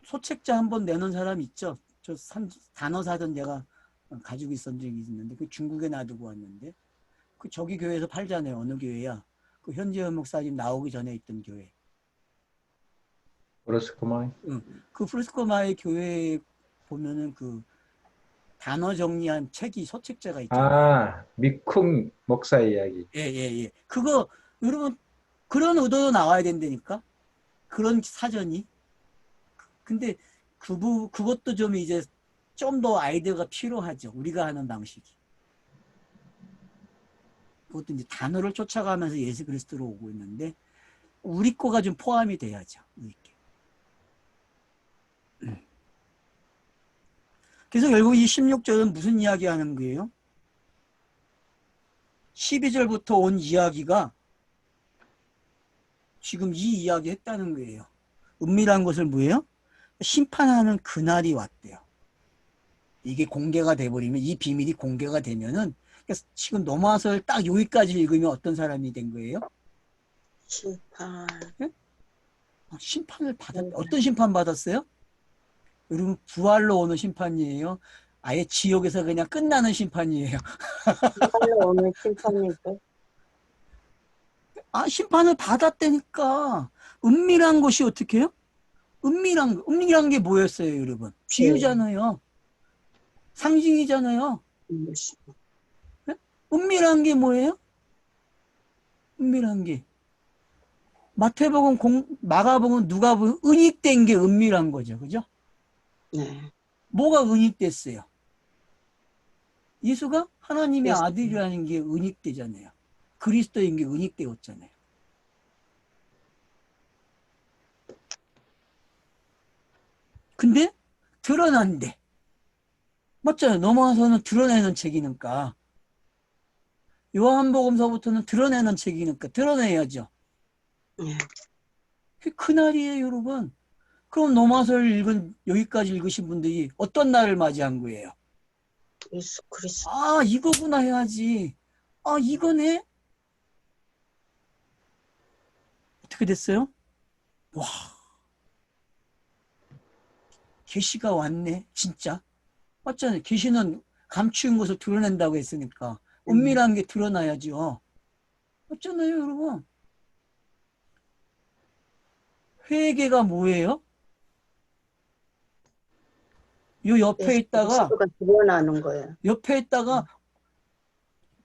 소책자 한번 내는 사람 있죠. 단어사전 제가 가지고 있었던 적이 있는데 그 중국에 놔두고 왔는데 그 저기 교회에서 팔잖아요. 어느 교회야? 그 현재현 목사님 나오기 전에 있던 교회. 브로스코마이. 그 프리스코마의 교회에 보면은 그 단어 정리한 책이 소책자가 있잖아요. 미쿵 목사 이야기. 예. 그거 여러분 그런 의도로 나와야 된다니까. 그런 사전이. 근데 그것도 좀 이제 좀 더 아이디어가 필요하죠. 우리가 하는 방식이. 그것도 이제 단어를 쫓아가면서 예수 그리스도로 오고 있는데 우리 거가 좀 포함이 돼야죠. 우리 게. 그래서 결국 이 16절은 무슨 이야기 하는 거예요? 12절부터 온 이야기가 지금 이 이야기 했다는 거예요. 은밀한 것을 뭐예요? 심판하는 그날이 왔대요. 이게 공개가 돼버리면, 이 비밀이 공개가 되면은, 지금 넘어와서 딱 여기까지 읽으면 어떤 사람이 된 거예요? 심판. 예? 심판을 어떤 심판 받았어요? 여러분, 부활로 오는 심판이에요. 아예 지옥에서 그냥 끝나는 심판이에요. 심판로 오는 심판이고. 심판을 받았다니까. 은밀한 것이 어떻게 해요? 은밀한 게 뭐였어요, 여러분? 비유잖아요. 상징이잖아요. 네? 은밀한 게 뭐예요? 은밀한 게. 마가복음, 누가복음, 은닉된 게 은밀한 거죠. 그죠? 네. 뭐가 은닉됐어요? 예수가 하나님의 그리스도. 아들이라는 게 은닉되잖아요. 그리스도인 게 은닉되었잖아요. 근데 드러난대. 맞잖아요. 넘어와서는 드러내는 책이니까. 요한복음서부터는 드러내는 책이니까 드러내야죠. 네. 그날이에요, 여러분. 그럼 넘어와서 여기까지 읽으신 분들이 어떤 날을 맞이한 거예요? 예수 그리스도. 이거구나 해야지. 이거네? 어떻게 됐어요? 와, 계시가 왔네, 진짜. 맞잖아요. 계시는 감추인 것을 드러낸다고 했으니까. 은밀한 게 드러나야죠. 맞잖아요, 여러분. 회개가 뭐예요? 요 옆에 예수 있다가, 그리스도가 드러나는 거예요. 옆에 있다가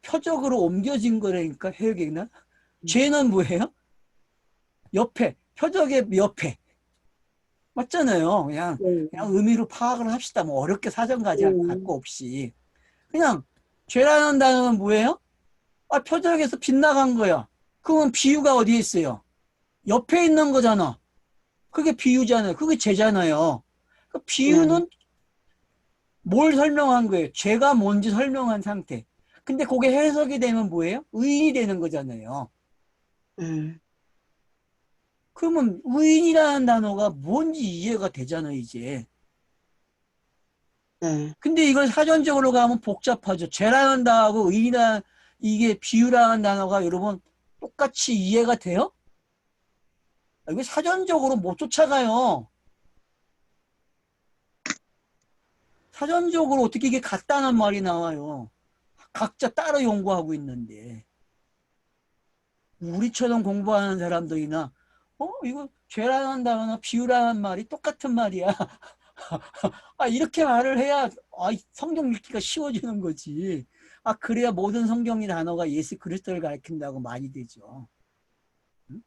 표적으로 옮겨진 거라니까, 회개는. 죄는 뭐예요? 옆에, 표적의 옆에. 맞잖아요. 그냥 의미로 파악을 합시다. 뭐 어렵게 사정까지 갈 거 없이. 그냥, 죄라는 단어는 뭐예요? 표적에서 빗나간 거야. 그건 비유가 어디에 있어요? 옆에 있는 거잖아. 그게 비유잖아요. 그게 죄잖아요. 그 비유는 뭘 설명한 거예요? 죄가 뭔지 설명한 상태. 근데 그게 해석이 되면 뭐예요? 의인이 되는 거잖아요. 그러면 의인이라는 단어가 뭔지 이해가 되잖아요, 이제. 네. 근데 이걸 사전적으로 가면 복잡하죠. 죄라는 단어하고 의인이라는, 이게 비유라는 단어가 여러분 똑같이 이해가 돼요? 이거 사전적으로 못 쫓아가요. 사전적으로 어떻게 이게 같다는 말이 나와요. 각자 따로 연구하고 있는데. 우리처럼 공부하는 사람들이나, 이거 죄라는 단어나 비유라는 말이 똑같은 말이야. 이렇게 말을 해야, 성경 읽기가 쉬워지는 거지. 그래야 모든 성경의 단어가 예수 그리스도를 가리킨다고 말이 되죠. 응?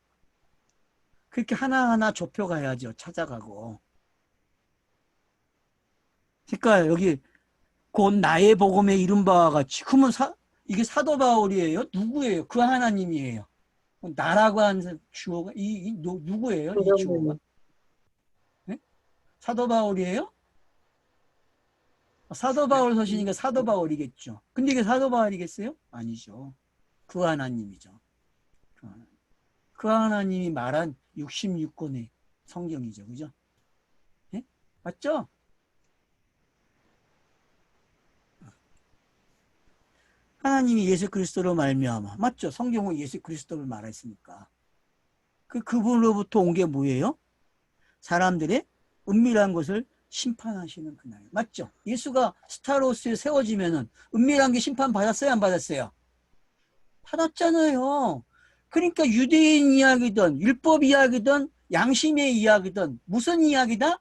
그렇게 하나하나 좁혀가야죠. 찾아가고. 그러니까 여기 곧 나의 복음에 이른 바와 같이. 그러면 이게 사도 바울이에요? 누구예요? 그 하나님이에요. 나라고 하는 주어가 누구예요? 이 주어가? 네? 사도 바울이에요? 사도 바울 서신이니까 사도 바울이겠죠. 근데 이게 사도 바울이겠어요? 아니죠. 그 하나님이죠. 그 하나님이 말한 66권의 성경이죠. 그죠? 네? 맞죠? 하나님이 예수 그리스도로 말미암아. 맞죠? 성경은 예수 그리스도를 말했으니까. 그분으로부터 온 게 뭐예요? 사람들의 은밀한 것을 심판하시는 그날. 맞죠? 예수가 스타로스에 세워지면은 은밀한 게 심판 받았어요? 안 받았어요? 받았잖아요. 그러니까 유대인 이야기든 율법 이야기든 양심의 이야기든 무슨 이야기다?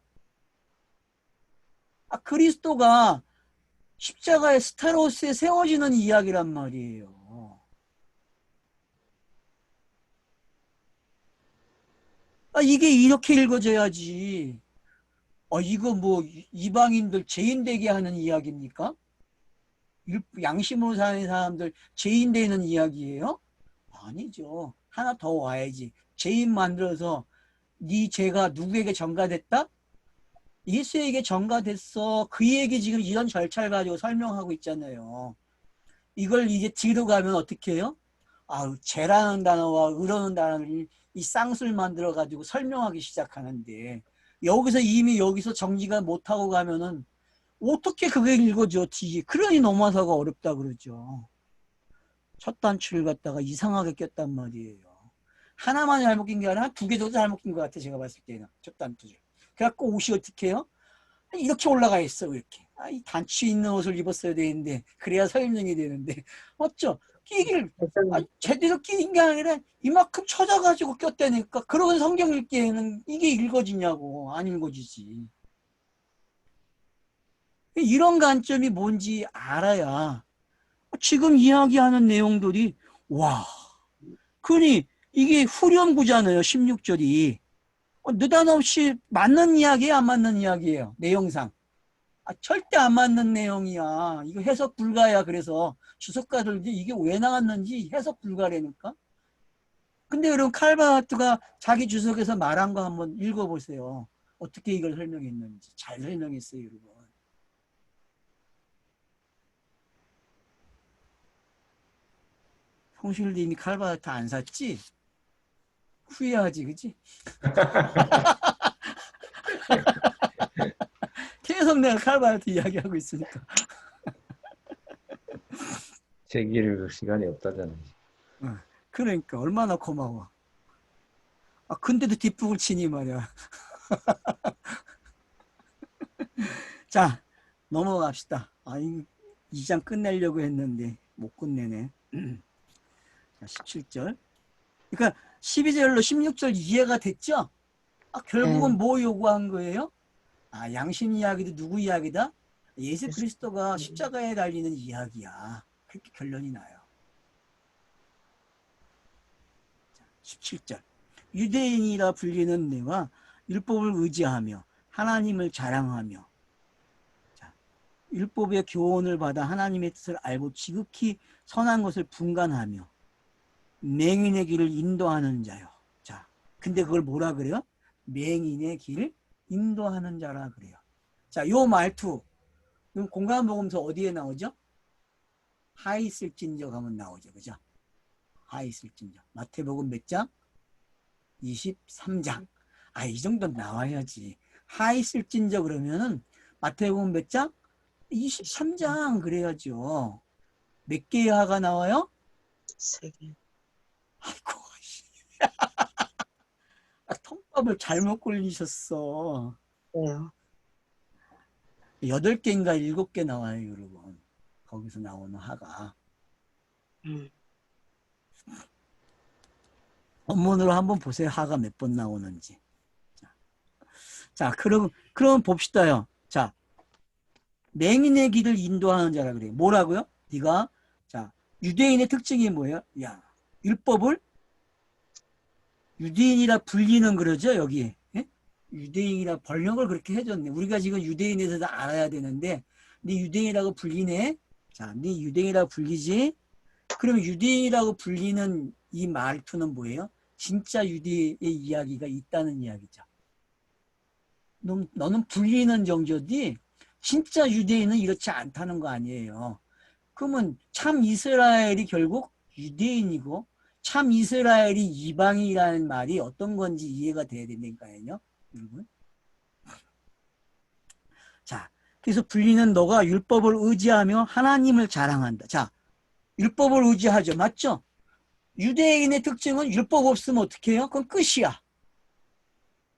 그리스도가 십자가의 스타로스에 세워지는 이야기란 말이에요. 이게 이렇게 읽어져야지. 이거 뭐 이방인들 죄인 되게 하는 이야기입니까? 양심으로 사는 사람들 죄인 되는 이야기예요? 아니죠. 하나 더 와야지. 죄인 만들어서 네 죄가 누구에게 전가됐다? 예수에게 전가됐어. 그 얘기 지금 이런 절차를 가지고 설명하고 있잖아요. 이걸 이제 뒤로 가면 어떻게 해요? 아, 죄라는 단어와 의라는 단어를 이 쌍술 만들어 가지고 설명하기 시작하는데 여기서 이미 여기서 정리가 못하고 가면은 어떻게 그게 읽어져 뒤에. 그러니 넘어서가 어렵다 그러죠. 첫 단추를 갖다가 이상하게 꼈단 말이에요. 하나만 잘못 낀 게 아니라 두 개 정도 잘못 낀 것 같아 제가 봤을 때는 첫 단추를. 그래갖고 옷이 어떻게 해요? 이렇게 올라가 있어 이렇게. 아, 이 단추 있는 옷을 입었어야 되는데 그래야 설명이 되는데 어쩌 끼기를 제대로 끼는 게 아니라 이만큼 쳐져가지고 꼈다니까. 그러면 성경 읽기에는 이게 읽어지냐고. 안 읽어지지. 이런 관점이 뭔지 알아야 지금 이야기하는 내용들이 와 그러니 이게 후렴구잖아요. 16절이 느닷없이 맞는 이야기예요 안 맞는 이야기예요 내용상. 아, 절대 안 맞는 내용이야. 이거 해석 불가야. 그래서 주석가들도 이게 왜 나왔는지 해석 불가라니까. 근데 여러분 칼바하트가 자기 주석에서 말한 거 한번 읽어보세요. 어떻게 이걸 설명했는지. 잘 설명했어요 여러분. 성실님이 칼바하트 안 샀지? 후회하지 그치? 계속 내가 칼바하트 이야기하고 있으니까. 제기를 시간이 없다잖아요. 그러니까 얼마나 고마워. 아 근데도 뒷북을 치니 말이야. 자 넘어갑시다. 아, 이 장 끝내려고 했는데 못 끝내네. 자 17절. 그러니까 12절로 16절 이해가 됐죠? 아, 결국은 네. 뭐 요구한 거예요? 아, 양심 이야기도 누구 이야기다? 예수 그리스도가 십자가에 달리는 이야기야. 그렇게 결론이 나요. 17절. 유대인이라 불리는 내와 율법을 의지하며 하나님을 자랑하며 자, 율법의 교훈을 받아 하나님의 뜻을 알고 지극히 선한 것을 분간하며 맹인의 길을 인도하는 자요. 자, 근데 그걸 뭐라 그래요? 맹인의 길을 인도하는 자라 그래요. 자, 요 말투 공간복음서 어디에 나오죠? 하 있을진저 하면 나오죠. 그죠? 하 있을진저. 마태복음 몇 장? 23장. 아, 이 정도는 나와야지. 하 있을진저 그러면은 마태복음 몇 장? 23장 그래야죠. 몇 개의 하가 나와요? 3개. 아이고, 아, 통밥을 잘못 굴리셨어. 네요. 8개인가 7개 나와요, 여러분. 거기서 나오는 하가. 원문으로 한번 보세요. 하가 몇 번 나오는지. 자, 그럼 봅시다요. 자, 맹인의 길을 인도하는 자라 그래요. 뭐라고요? 네가 자, 유대인의 특징이 뭐예요? 야, 율법을 유대인이라 불리는 그러죠, 여기. 예? 유대인이라 번역을 그렇게 해줬네. 우리가 지금 유대인에 대해서 알아야 되는데 네 유대인이라고 불리네. 자, 네 유대인이라고 불리지. 그럼 유대인이라고 불리는 이 말투는 뭐예요? 진짜 유대의 이야기가 있다는 이야기죠. 너는 불리는 정조지 진짜 유대인은 이렇지 않다는 거 아니에요. 그러면 참 이스라엘이 결국 유대인이고 참 이스라엘이 이방이라는 말이 어떤 건지 이해가 돼야 된다니까요. 여러분. 자, 그래서 불리는 너가 율법을 의지하며 하나님을 자랑한다. 자, 율법을 의지하죠. 맞죠? 유대인의 특징은 율법 없으면 어떻게 해요? 그건 끝이야.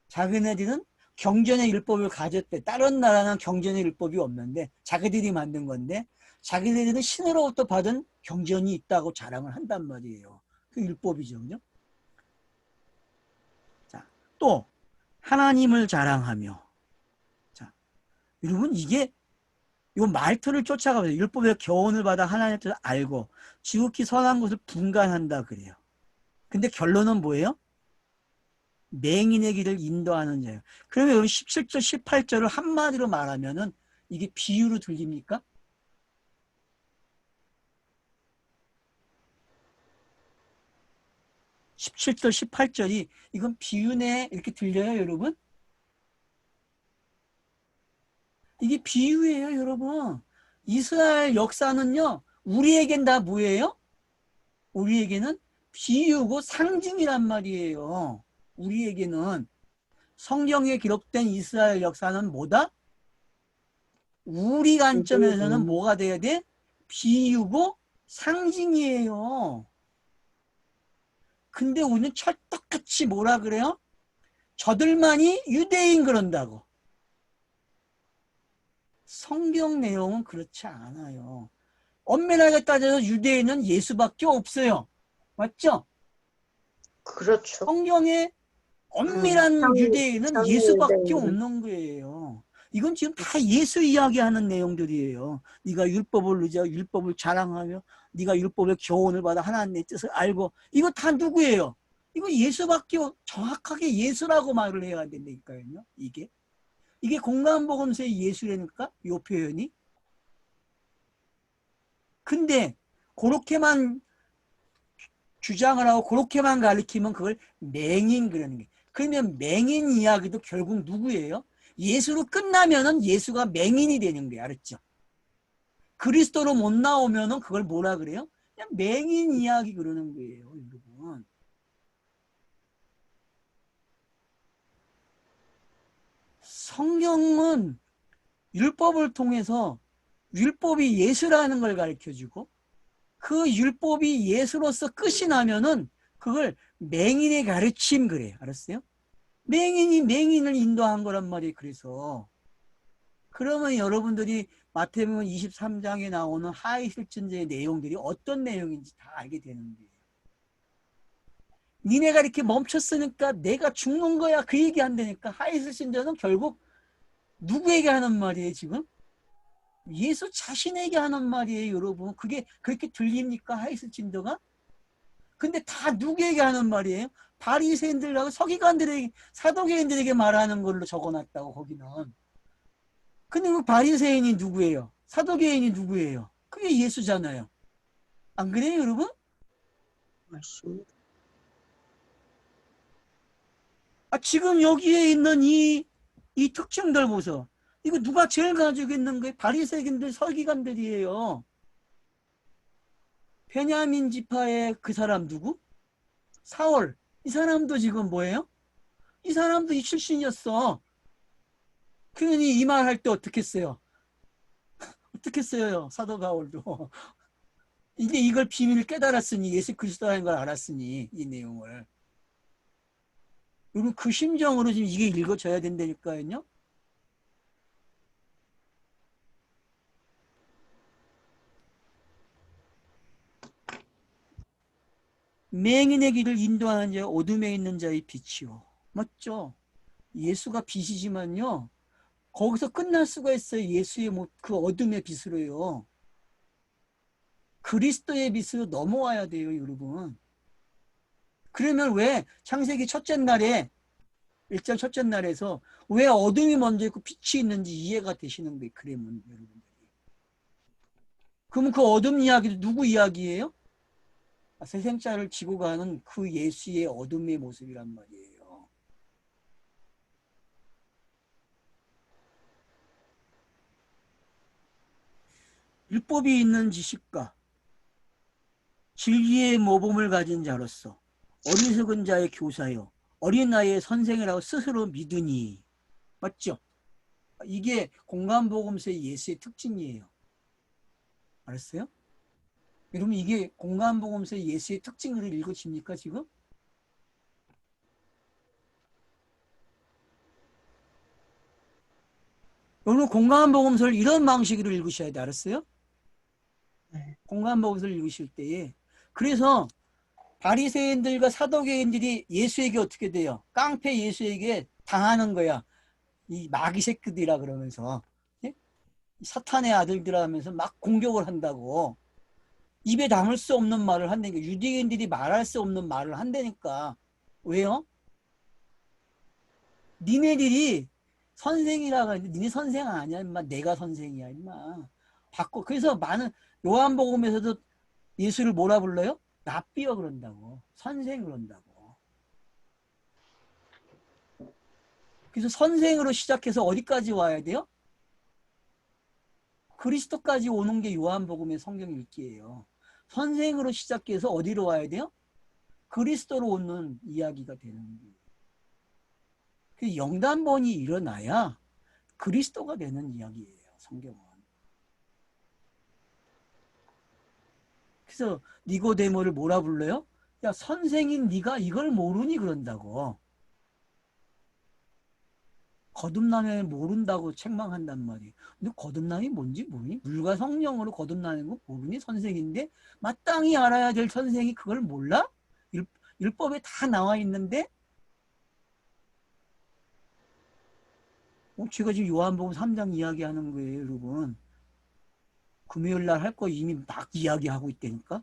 자기네들은 경전의 율법을 가졌대. 다른 나라는 경전의 율법이 없는데 자기들이 만든 건데 자기네들은 신으로부터 받은 경전이 있다고 자랑을 한단 말이에요. 그 율법이죠. 그죠? 자, 또 하나님을 자랑하며 자, 여러분 이게 이 말투를 쫓아가면서 율법의 교훈을 받아 하나님의 뜻을 알고 지극히 선한 것을 분간한다 그래요. 근데 결론은 뭐예요? 맹인의 길을 인도하는 자예요. 그러면 여기 17절, 18절을 한마디로 말하면은 이게 비유로 들립니까? (17절) (18절이) 이건 비유네 이렇게 들려요 여러분? 이게 비유예요, 여러분. 이스라엘 역사는요, 우리에겐 다 뭐예요? 우리에게는 비유고 상징이란 말이에요. 우리에게는 성경에 기록된 이스라엘 역사는 뭐다? 우리 관점에서는 뭐가 돼야 돼? 비유고 상징이에요. 근데 우리는 찰떡같이 뭐라 그래요? 저들만이 유대인 그런다고. 성경 내용은 그렇지 않아요. 엄밀하게 따져서 유대인은 예수밖에 없어요. 맞죠? 그렇죠. 성경에 엄밀한 유대인은 참 예수밖에 유대인. 없는 거예요. 이건 지금 다 예수 이야기하는 내용들이에요. 네가 율법을 의지하고 율법을 자랑하며 네가 율법의 교훈을 받아 하나님의 뜻을 알고, 이거 다 누구예요? 이거 예수밖에 정확하게 예수라고 말을 해야 된다니까요. 이게 공간복음서의 예수라니까, 이 표현이. 근데 그렇게만 주장을 하고 그렇게만 가리키면 그걸 맹인 그러는 게. 그러면 맹인 이야기도 결국 누구예요? 예수로 끝나면은 예수가 맹인이 되는 거예요. 알았죠? 그리스도로 못 나오면은 그걸 뭐라 그래요? 그냥 맹인 이야기 그러는 거예요, 여러분. 성경은 율법을 통해서 율법이 예수라는 걸 가르쳐주고, 그 율법이 예수로서 끝이 나면은 그걸 맹인의 가르침 그래요. 알았어요? 맹인이 맹인을 인도한 거란 말이에요. 그래서 그러면 여러분들이 마태복음 23장에 나오는 하이슬천제의 내용들이 어떤 내용인지 다 알게 되는 거예요. 니네가 이렇게 멈췄으니까 내가 죽는 거야, 그 얘기 한다니까. 하이슬천제는 결국 누구에게 하는 말이에요, 지금? 예수 자신에게 하는 말이에요, 여러분. 그게 그렇게 들립니까, 하이슬천제가? 근데 다 누구에게 하는 말이에요? 바리새인들하고 서기관들에게, 사도계인들에게 말하는 걸로 적어놨다고, 거기는. 근데 그 바리새인이 누구예요? 사도계인이 누구예요? 그게 예수잖아요. 안 그래요, 여러분? 맞습니다. 지금 여기에 있는 이 특징들 보소. 이거 누가 제일 가지고 있는 거예요? 바리새인들, 서기관들이에요. 베냐민 지파의 그 사람 누구? 사울. 이 사람도 지금 뭐예요? 이 사람도 이 출신이었어. 그러니 이 말 할 때 어떻게 했어요? 어떻게 했어요? 사도 바울도. 이제 이걸 비밀을 깨달았으니, 예수 그리스도라는 걸 알았으니, 이 내용을. 여러분 그 심정으로 지금 이게 읽어져야 된다니까요. 맹인의 길을 인도하는 자, 어둠에 있는 자의 빛이요. 맞죠? 예수가 빛이지만요, 거기서 끝날 수가 있어요. 예수의 그 어둠의 빛으로요. 그리스도의 빛으로 넘어와야 돼요, 여러분. 그러면 왜 창세기 첫째 날에, 1장 첫째 날에서 왜 어둠이 먼저 있고 빛이 있는지 이해가 되시는 거예요. 그러면 여러분들이. 그러면 그 어둠 이야기도 누구 이야기예요? 세생자를 지고 가는 그 예수의 어둠의 모습이란 말이에요. 율법이 있는 지식과 진리의 모범을 가진 자로서 어리석은 자의 교사요, 어린 나이의 선생이라고 스스로 믿으니. 맞죠? 이게 공간복음서의 예수의 특징이에요. 알았어요? 여러분 이게 공간복음서의 예수의 특징으로 읽으십니까 지금? 여러분 공간복음서를 이런 방식으로 읽으셔야 돼. 알았어요? 네. 공간복음서를 읽으실 때에. 그래서 바리새인들과 사도계인들이 예수에게 어떻게 돼요? 깡패 예수에게 당하는 거야. 이 마귀 새끼들이라 그러면서, 예? 사탄의 아들들이라 하면서 막 공격을 한다고. 입에 담을 수 없는 말을 한다니까. 유대인들이 말할 수 없는 말을 한다니까. 왜요? 니네들이 선생이라고 하는데 니네 선생 아니야 임마. 내가 선생이야 임마. 바꿔. 그래서 많은 요한복음에서도 예수를 뭐라 불러요? 랍비어 그런다고. 선생 그런다고. 그래서 선생으로 시작해서 어디까지 와야 돼요? 그리스도까지 오는 게 요한복음의 성경 읽기예요. 선생으로 시작해서 어디로 와야 돼요? 그리스도로 오는 이야기가 되는 거예요. 그 영단번이 일어나야 그리스도가 되는 이야기예요, 성경은. 그래서 니고데모를 뭐라 불러요? 야, 선생인 네가 이걸 모르니 그런다고. 거듭남을 모른다고 책망한단 말이에요. 근데 거듭남이 뭔지 모르니? 물과 성령으로 거듭나는 거 모르니? 선생인데 마땅히 알아야 될 선생이 그걸 몰라? 율법에 다 나와 있는데 제가 지금 요한복음 3장 이야기하는 거예요, 여러분. 금요일 날 할 거 이미 막 이야기하고 있다니까.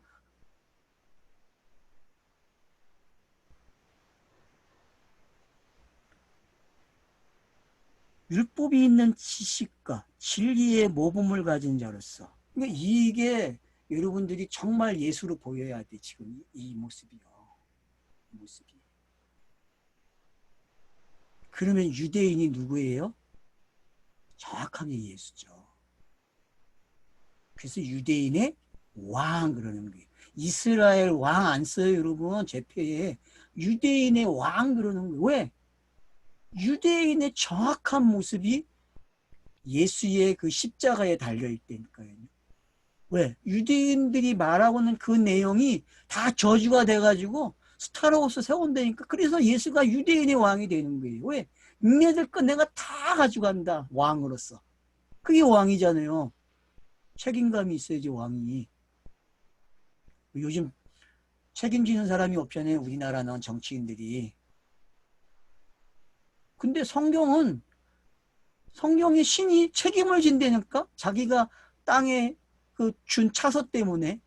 율법이 있는 지식과 진리의 모범을 가진 자로서. 그러니까 이게 여러분들이 정말 예수로 보여야 돼, 지금 이 모습이요. 이 모습이. 그러면 유대인이 누구예요? 정확하게 예수죠. 그래서 유대인의 왕 그러는 거예요. 이스라엘 왕 안 써요, 여러분. 제표에 유대인의 왕 그러는 거예요. 왜? 유대인의 정확한 모습이 예수의 그 십자가에 달려있다니까요. 왜? 유대인들이 말하고는 그 내용이 다 저주가 돼가지고 스타로워스 세운다니까. 그래서 예수가 유대인의 왕이 되는 거예요. 왜? 얘네들 거 내가 다 가져간다. 왕으로서. 그게 왕이잖아요. 책임감이 있어야지 왕이. 요즘 책임지는 사람이 없잖아요. 우리나라는 정치인들이. 근데 성경이 신이 책임을 진다니까? 자기가 땅에 그 준 차서 때문에.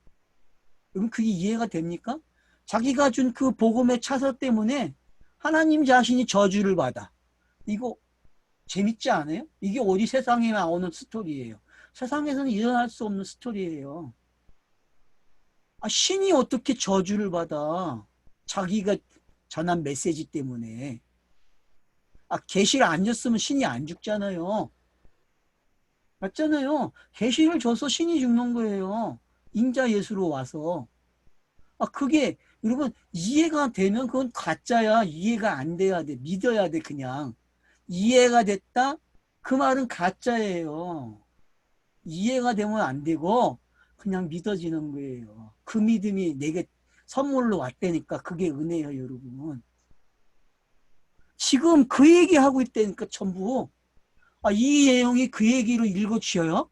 그럼 그게 이해가 됩니까? 자기가 준 그 복음의 차서 때문에 하나님 자신이 저주를 받아. 이거 재밌지 않아요? 이게 어디 세상에 나오는 스토리예요. 세상에서는 일어날 수 없는 스토리예요. 신이 어떻게 저주를 받아? 자기가 전한 메시지 때문에. 계시를 안 줬으면 신이 안 죽잖아요. 맞잖아요. 계시를 줘서 신이 죽는 거예요. 인자 예수로 와서. 그게 여러분 이해가 되면 그건 가짜야. 이해가 안 돼야 돼. 믿어야 돼 그냥. 이해가 됐다? 그 말은 가짜예요. 이해가 되면 안 되고 그냥 믿어지는 거예요. 그 믿음이 내게 선물로 왔다니까. 그게 은혜예요, 여러분. 지금 그 얘기하고 있다니까 전부. 이 내용이 그 얘기로 읽어주셔요?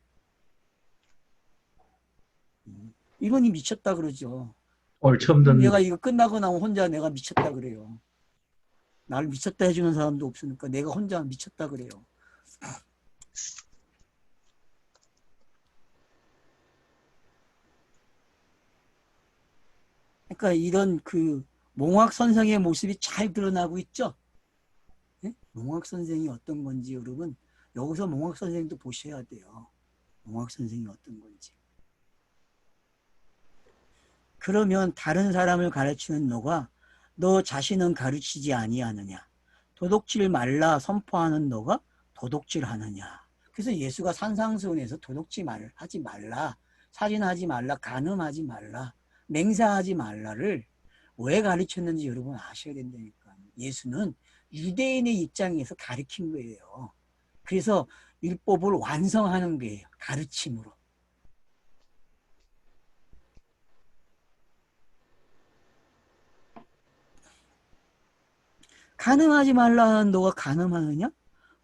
이분이 미쳤다 그러죠. 오늘 처음 듣는 내가 이거 끝나고 나면 혼자 내가 미쳤다 그래요. 나를 미쳤다 해주는 사람도 없으니까 내가 혼자 미쳤다 그래요. 그러니까 이런 그 몽학 선생의 모습이 잘 드러나고 있죠. 네? 몽학 선생이 어떤 건지 여러분 여기서 몽학 선생도 보셔야 돼요. 몽학 선생이 어떤 건지. 그러면 다른 사람을 가르치는 너가 너 자신은 가르치지 아니하느냐? 도둑질 말라 선포하는 너가 도둑질하느냐? 그래서 예수가 산상수훈에서 도둑질 하지 말라, 살인하지 말라, 간음하지 말라, 맹세하지 말라를 왜 가르쳤는지 여러분 아셔야 된다니까. 예수는 유대인의 입장에서 가르친 거예요. 그래서 율법을 완성하는 거예요. 가르침으로. 간음하지 말라는 너가 간음하느냐?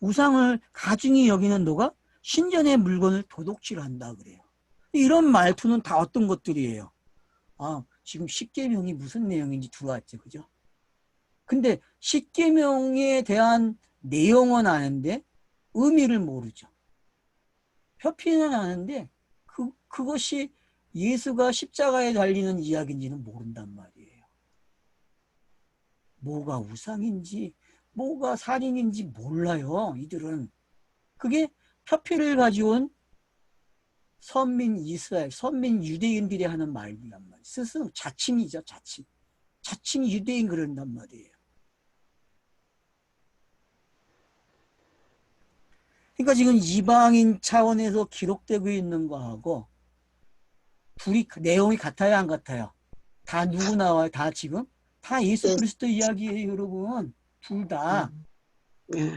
우상을 가증히 여기는 너가 신전의 물건을 도둑질한다 그래요. 이런 말투는 다 어떤 것들이에요? 지금 십계명이 무슨 내용인지 들어왔죠, 그죠? 근데 십계명에 대한 내용은 아는데 의미를 모르죠. 표피는 아는데 그것이 예수가 십자가에 달리는 이야기인지는 모른단 말이에요. 뭐가 우상인지 뭐가 살인인지 몰라요. 이들은. 그게 표피를 가지고 온 선민 이스라엘, 선민 유대인들이 하는 말이란 말이에요. 스스로 자칭이죠. 자칭 유대인 그런단 말이에요. 그러니까 지금 이방인 차원에서 기록되고 있는 거하고 둘이 내용이 같아요, 안 같아요? 다 누구 나와요? 다 지금? 다 예수 예, 그리스도 이야기예요, 여러분. 둘 다. 예,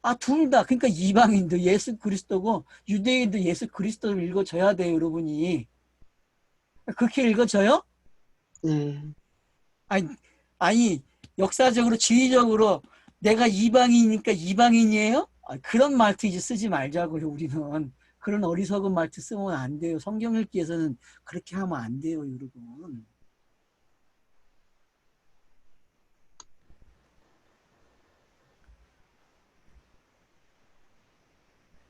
아, 둘 다. 그러니까 이방인도 예수 그리스도고 유대인도 예수 그리스도를 읽어줘야 돼요, 여러분이. 그렇게 읽어줘요? 네. 아니, 아니, 역사적으로, 지리적으로 내가 이방인이니까 이방인이에요? 아, 그런 말투 이제 쓰지 말자고요, 우리는. 그런 어리석은 말투 쓰면 안 돼요. 성경 읽기에서는 그렇게 하면 안 돼요, 여러분.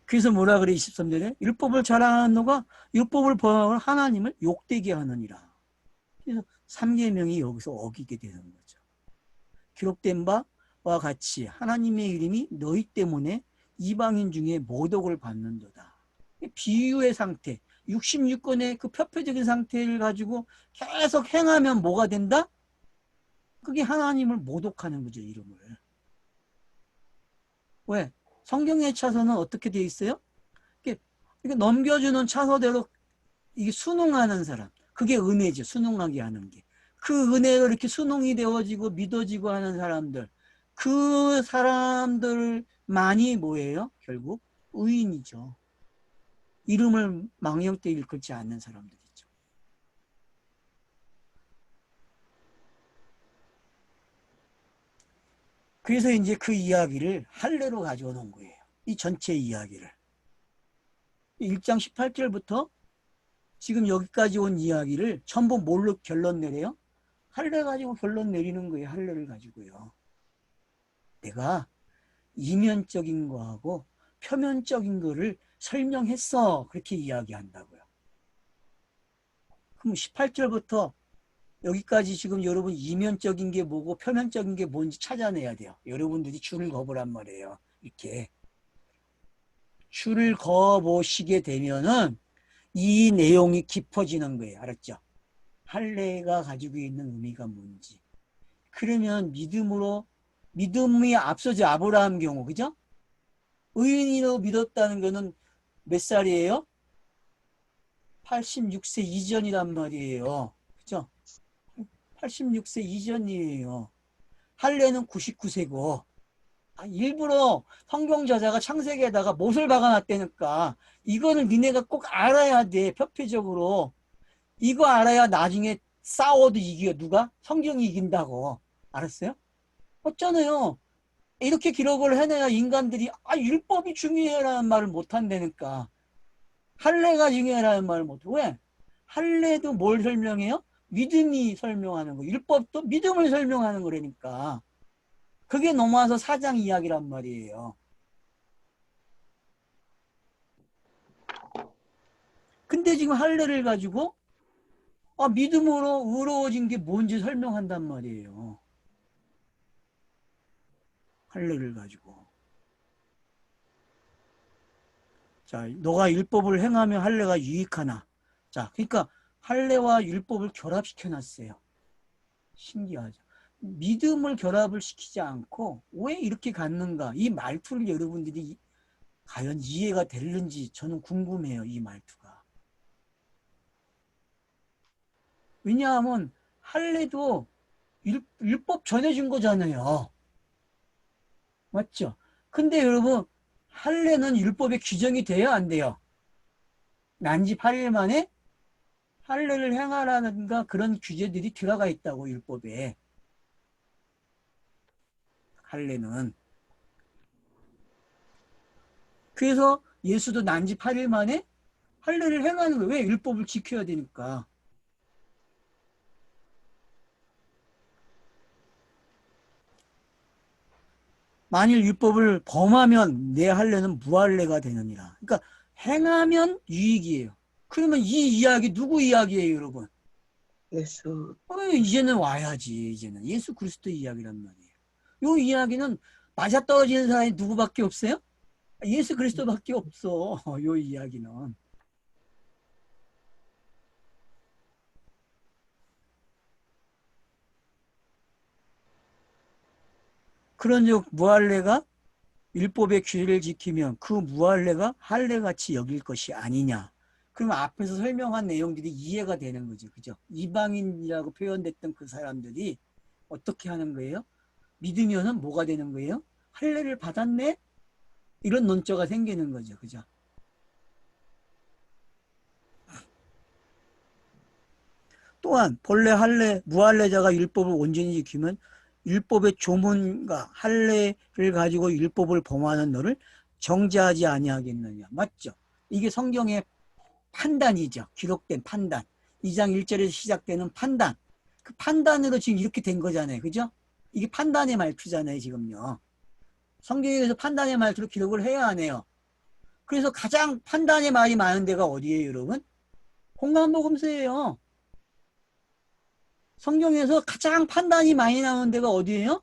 그래서 뭐라 그래, 23절에? 율법을 자랑하는 너가 율법을 범하는 하나님을 욕되게 하느니라. 그래서 3계명이 여기서 어기게 되는 거죠. 기록된 바와 같이 하나님의 이름이 너희 때문에 이방인 중에 모독을 받는도다. 비유의 상태, 66권의 그 표표적인 상태를 가지고 계속 행하면 뭐가 된다? 그게 하나님을 모독하는 거죠, 이름을. 왜? 성경의 차서는 어떻게 되어 있어요? 이게 넘겨주는 차서대로 이게 순응하는 사람. 그게 은혜죠, 순응하게 하는 게. 그 은혜로 이렇게 순응이 되어지고 믿어지고 하는 사람들. 그 사람들만이 뭐예요? 결국 의인이죠. 이름을 망령 때 읽지 않는 사람들이죠. 그래서 이제 그 이야기를 할례로 가져오 놓은 거예요. 이 전체 이야기를. 1장 18절부터 지금 여기까지 온 이야기를 전부 뭘로 결론 내려요? 할례 가지고 결론 내리는 거예요. 할례를 가지고요. 내가 이면적인 거하고 표면적인 거를 설명했어. 그렇게 이야기한다고요. 그럼 18절부터 여기까지 지금 여러분 이면적인 게 뭐고 표면적인 게 뭔지 찾아내야 돼요. 여러분들이 줄을 거보란 말이에요. 이렇게 줄을 거 보시게 되면은 이 내용이 깊어지는 거예요. 알았죠? 할례가 가지고 있는 의미가 뭔지. 그러면 믿음이 앞서죠. 아브라함 경우, 그죠? 의인으로 믿었다는 거는 몇 살이에요? 86세 이전이란 말이에요. 그죠? 86세 이전이에요. 할례는 99세고, 일부러 성경 저자가 창세기에다가 못을 박아놨다니까, 이거는 니네가 꼭 알아야 돼, 표피적으로. 이거 알아야 나중에 싸워도 이겨. 누가? 성경이 이긴다고. 알았어요? 없잖아요. 이렇게 기록을 해내야 인간들이 율법이 중요해라는 말을 못한다니까. 할례가 중요해라는 말을 못해. 왜? 할례도 뭘 설명해요? 믿음이 설명하는 거. 율법도 믿음을 설명하는 거라니까. 그게 넘어와서 사장 이야기란 말이에요. 근데 지금 할례를 가지고 믿음으로 의로워진 게 뭔지 설명한단 말이에요. 할례를 가지고. 자, 너가 율법을 행하면 할례가 유익하나. 자, 그러니까 할례와 율법을 결합시켜 놨어요. 신기하죠. 믿음을 결합을 시키지 않고 왜 이렇게 갔는가? 이 말투를 여러분들이 과연 이해가 되는지 저는 궁금해요. 이 말투가. 왜냐하면 할례도 율법 전해준 거잖아요. 맞죠? 근데 여러분 할례는 율법에 규정이 돼요? 안 돼요? 난지 8일 만에 할례를 행하라는가 그런 규제들이 들어가 있다고 율법에. 할례는. 그래서 예수도 난지 8일 만에 할례를 행하는 거예요. 왜? 율법을 지켜야 되니까. 만일 율법을 범하면 내 할례는 무할례가 되느니라. 그러니까 행하면 유익이에요. 그러면 이 이야기 누구 이야기예요, 여러분? 예수. 이제는 와야지. 이제는 예수 그리스도 이야기란 말이에요. 이 이야기는 맞아떨어지는 사람이 누구밖에 없어요? 예수 그리스도밖에 없어. 이 이야기는. 그런즉 무할례가 율법의 규례를 지키면 그 무할례가 할례같이 여길 것이 아니냐. 그럼 앞에서 설명한 내용들이 이해가 되는 거죠. 그죠? 이방인이라고 표현됐던 그 사람들이 어떻게 하는 거예요? 믿으면은 뭐가 되는 거예요? 할례를 받았네? 이런 논조가 생기는 거죠. 그죠? 또한 본래 할례, 무할례자가 율법을 온전히 지키면 율법의 조문과 할례를 가지고 율법을 범하는 너를 정죄하지 아니하겠느냐. 맞죠? 이게 성경의 판단이죠. 기록된 판단. 2장 1절에서 시작되는 판단. 그 판단으로 지금 이렇게 된 거잖아요. 그죠? 이게 판단의 말투잖아요. 지금요. 성경에서 판단의 말투로 기록을 해야 하네요. 그래서 가장 판단의 말이 많은 데가 어디예요, 여러분? 공관복음서예요. 성경에서 가장 판단이 많이 나오는 데가 어디예요?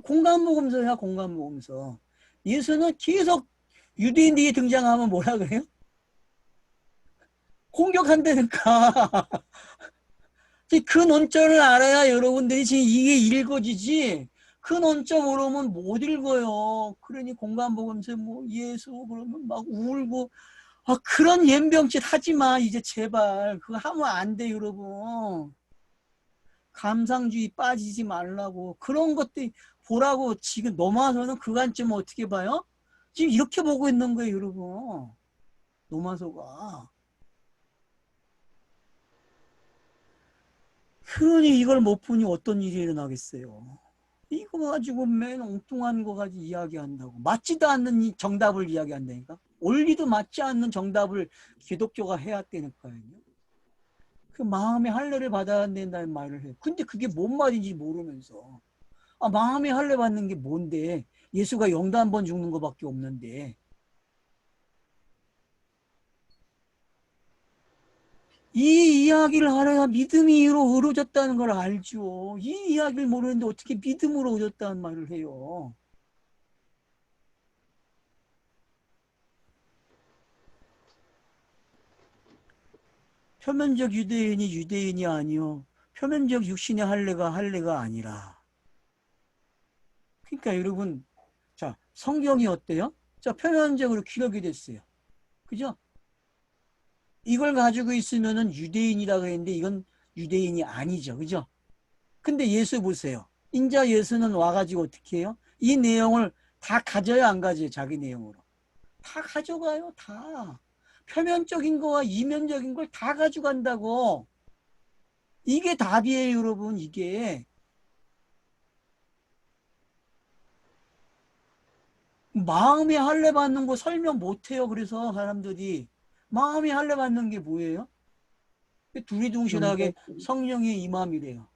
공관복음서야, 공관복음서. 예수는 계속 유대인들이 등장하면 뭐라 그래요? 공격한다니까. 그 논점을 알아야 여러분들이 지금 이게 읽어지지. 그 논점 모르면 못 읽어요. 그러니 공관복음서 뭐 예수 그러면 막 울고 그런 연병짓 하지 마. 이제 제발 그거 하면 안 돼, 여러분. 감상주의 빠지지 말라고. 그런 것들 보라고. 지금 넘어와서는 그 관점 어떻게 봐요? 지금 이렇게 보고 있는 거예요, 여러분. 넘어와서가. 그러니 이걸 못 보니 어떤 일이 일어나겠어요. 이거 가지고 맨 엉뚱한 거 가지고 이야기한다고. 맞지도 않는 정답을 이야기한다니까. 원리도 맞지 않는 정답을 기독교가 해야 되니까요. 그 마음의 할례를 받아야 된다는 말을 해요. 근데 그게 뭔 말인지 모르면서 마음의 할례 받는 게 뭔데, 예수가 영도 한 번 죽는 거밖에 없는데, 이 이야기를 알아야 믿음이 이루어졌다는 걸 알죠. 이 이야기를 모르는데 어떻게 믿음으로 얻었다는 말을 해요. 표면적 유대인이 유대인이 아니요, 표면적 육신의 할례가 아니라. 그러니까 여러분, 자, 성경이 어때요? 자, 표면적으로 기록이 됐어요. 그죠? 이걸 가지고 있으면은 유대인이라고 했는데 이건 유대인이 아니죠. 그죠? 근데 예수 보세요. 인자 예수는 와가지고 어떻게 해요? 이 내용을 다 가져요, 안 가져요? 자기 내용으로. 다 가져가요, 다. 표면적인 거와 이면적인 걸 다 가져간다고. 이게 답이에요, 여러분, 이게. 마음의 할례 받는 거 설명 못해요. 그래서 사람들이. 마음의 할례 받는 게 뭐예요? 두리둥실하게 성령의 임함이래요.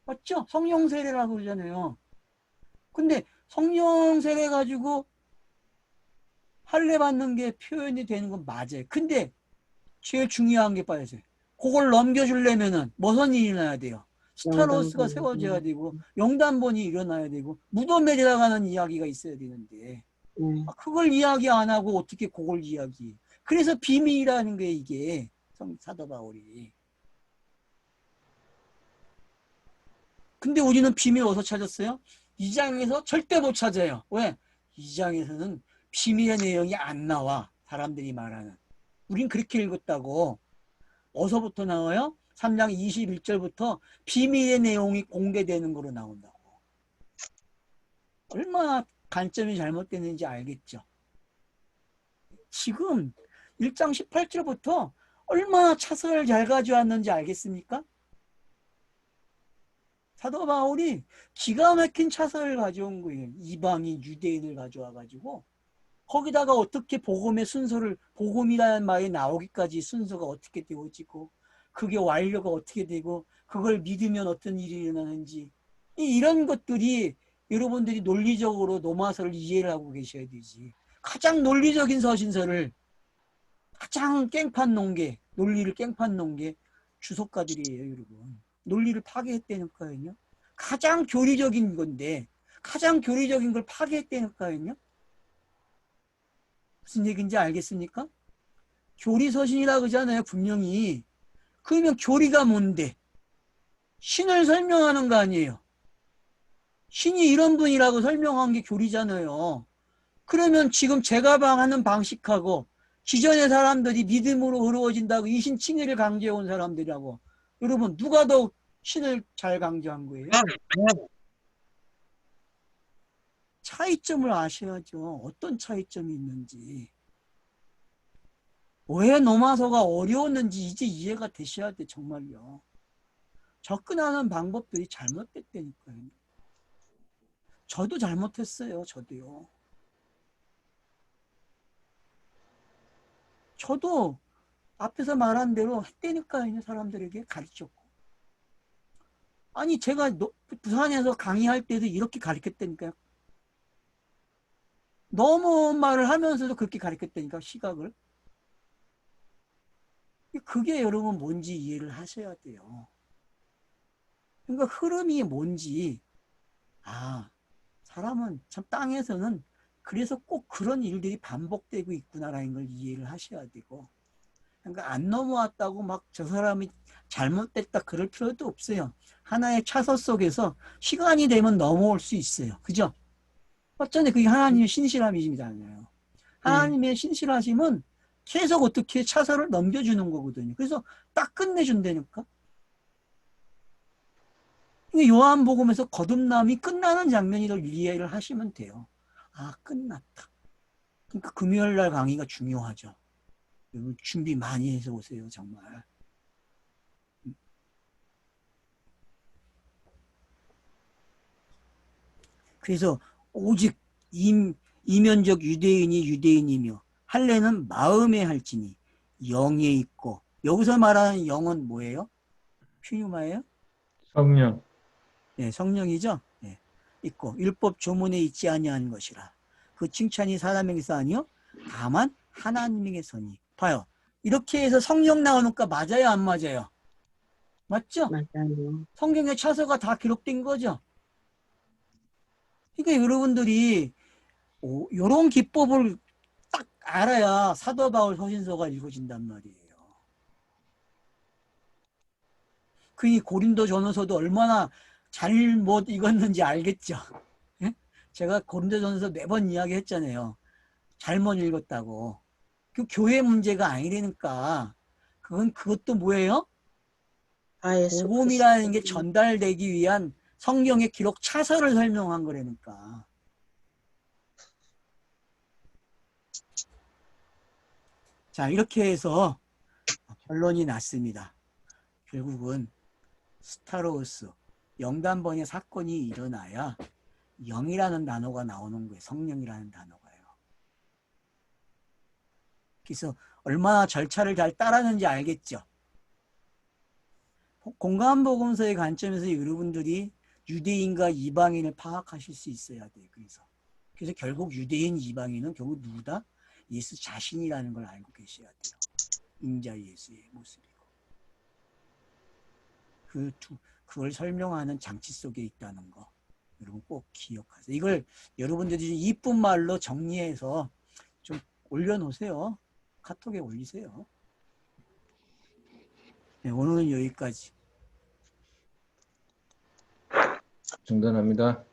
맞죠? 성령 세례라고 그러잖아요. 근데 성령 세례 가지고 할례 받는 게 표현이 되는 건 맞아요. 근데 제일 중요한 게 빠졌어요. 그걸 넘겨주려면은 무슨 일이 일어나야 돼요? 스타로스가 세워져야 되고 영단본이 일어나야 되고 무덤에 들어가는 이야기가 있어야 되는데 그걸 이야기 안 하고 어떻게 그걸 이야기해. 그래서 비밀이라는 게 이게 사도 바울이. 근데 우리는 비밀 어디서 찾았어요? 2장에서 절대 못 찾아요. 왜? 2장에서는 비밀의 내용이 안 나와. 사람들이 말하는. 우린 그렇게 읽었다고. 어디서부터 나와요? 3장 21절부터 비밀의 내용이 공개되는 거로 나온다고. 얼마나 관점이 잘못됐는지 알겠죠? 지금 1장 18절부터 얼마나 차선을 잘 가져왔는지 알겠습니까? 사도 바울이 기가 막힌 차선을 가져온 거예요. 이방인 유대인을 가져와가지고 거기다가 어떻게 복음의 순서를, 복음이라는 말이 나오기까지 순서가 어떻게 되어지고 그게 완료가 어떻게 되고 그걸 믿으면 어떤 일이 일어나는지, 이런 것들이 여러분들이 논리적으로 노마서를 이해를 하고 계셔야 되지. 가장 논리적인 서신서를 가장 깽판 놓은 게, 논리를 깽판 놓은 게 주석가들이에요, 여러분. 논리를 파괴했다니까요. 가장 교리적인 건데 가장 교리적인 걸 파괴했다니까요. 무슨 얘기인지 알겠습니까? 교리서신이라고 그러잖아요, 분명히. 그러면 교리가 뭔데? 신을 설명하는 거 아니에요. 신이 이런 분이라고 설명한 게 교리잖아요. 그러면 지금 제가 하는 방식하고 기존의 사람들이 믿음으로 어려워진다고 이 신 칭의를 강조해온 사람들이라고, 여러분 누가 더 신을 잘 강조한 거예요? 차이점을 아셔야죠. 어떤 차이점이 있는지. 왜 노마서가 어려웠는지 이제 이해가 되셔야 돼, 정말요. 접근하는 방법들이 잘못됐다니까요. 저도 잘못했어요, 저도요. 저도 앞에서 말한 대로 했다니까요, 사람들에게 가르쳤고. 아니, 제가 부산에서 강의할 때도 이렇게 가르쳤다니까요. 너무 말을 하면서도 그렇게 가르쳤다니까, 시각을. 그게 여러분 뭔지 이해를 하셔야 돼요. 그러니까 흐름이 뭔지, 아, 사람은 참 땅에서는 그래서 꼭 그런 일들이 반복되고 있구나라는 걸 이해를 하셔야 되고, 그러니까 안 넘어왔다고 막 저 사람이 잘못됐다 그럴 필요도 없어요. 하나의 차서 속에서 시간이 되면 넘어올 수 있어요. 그죠? 어쩌네 그게 하나님의 신실함이잖아요. 하나님의 신실하심은 계속 어떻게 차서를 넘겨주는 거거든요. 그래서 딱 끝내준다니까. 요한복음에서 거듭남이 끝나는 장면이라고 이해를 하시면 돼요. 아, 끝났다. 그러니까 금요일날 강의가 중요하죠. 여러분 준비 많이 해서 오세요, 정말. 그래서 오직 이면적 유대인이 유대인이며 할례는 마음에 할지니 영에 있고, 여기서 말하는 영은 뭐예요? 퓨뉴마예요? 성령. 네, 성령이죠. 네, 있고 율법 조문에 있지 아니한 것이라. 그 칭찬이 사람에게서 아니요 다만 하나님에게서니. 봐요. 이렇게 해서 성령 나오니까 맞아요, 안 맞아요? 맞죠? 맞아요. 성경의 차서가 다 기록된 거죠. 그러니까 여러분들이 이런 기법을 딱 알아야 사도 바울 서신서가 읽어진단 말이에요. 그 고린도 전후서도 얼마나 잘못 읽었는지 알겠죠. 예? 제가 고린도 전후서 매번 이야기했잖아요. 잘못 읽었다고. 그 교회 문제가 아니라니까. 그것도 뭐예요? 아, 예수 복음이라는 게 그리스도. 전달되기 위한 성경의 기록 차서를 설명한 거라니까. 자, 이렇게 해서 결론이 났습니다. 결국은 스타로우스 영단번의 사건이 일어나야 영이라는 단어가 나오는 거예요. 성령이라는 단어가요. 그래서 얼마나 절차를 잘 따르는지 알겠죠. 공간복음서의 관점에서 여러분들이 유대인과 이방인을 파악하실 수 있어야 돼요. 그래서 결국 유대인, 이방인은 결국 누구다? 예수 자신이라는 걸 알고 계셔야 돼요. 인자 예수의 모습이고. 그걸 설명하는 장치 속에 있다는 거 여러분 꼭 기억하세요. 이걸 여러분들이 이쁜 말로 정리해서 좀 올려놓으세요. 카톡에 올리세요. 네, 오늘은 여기까지. 중단합니다.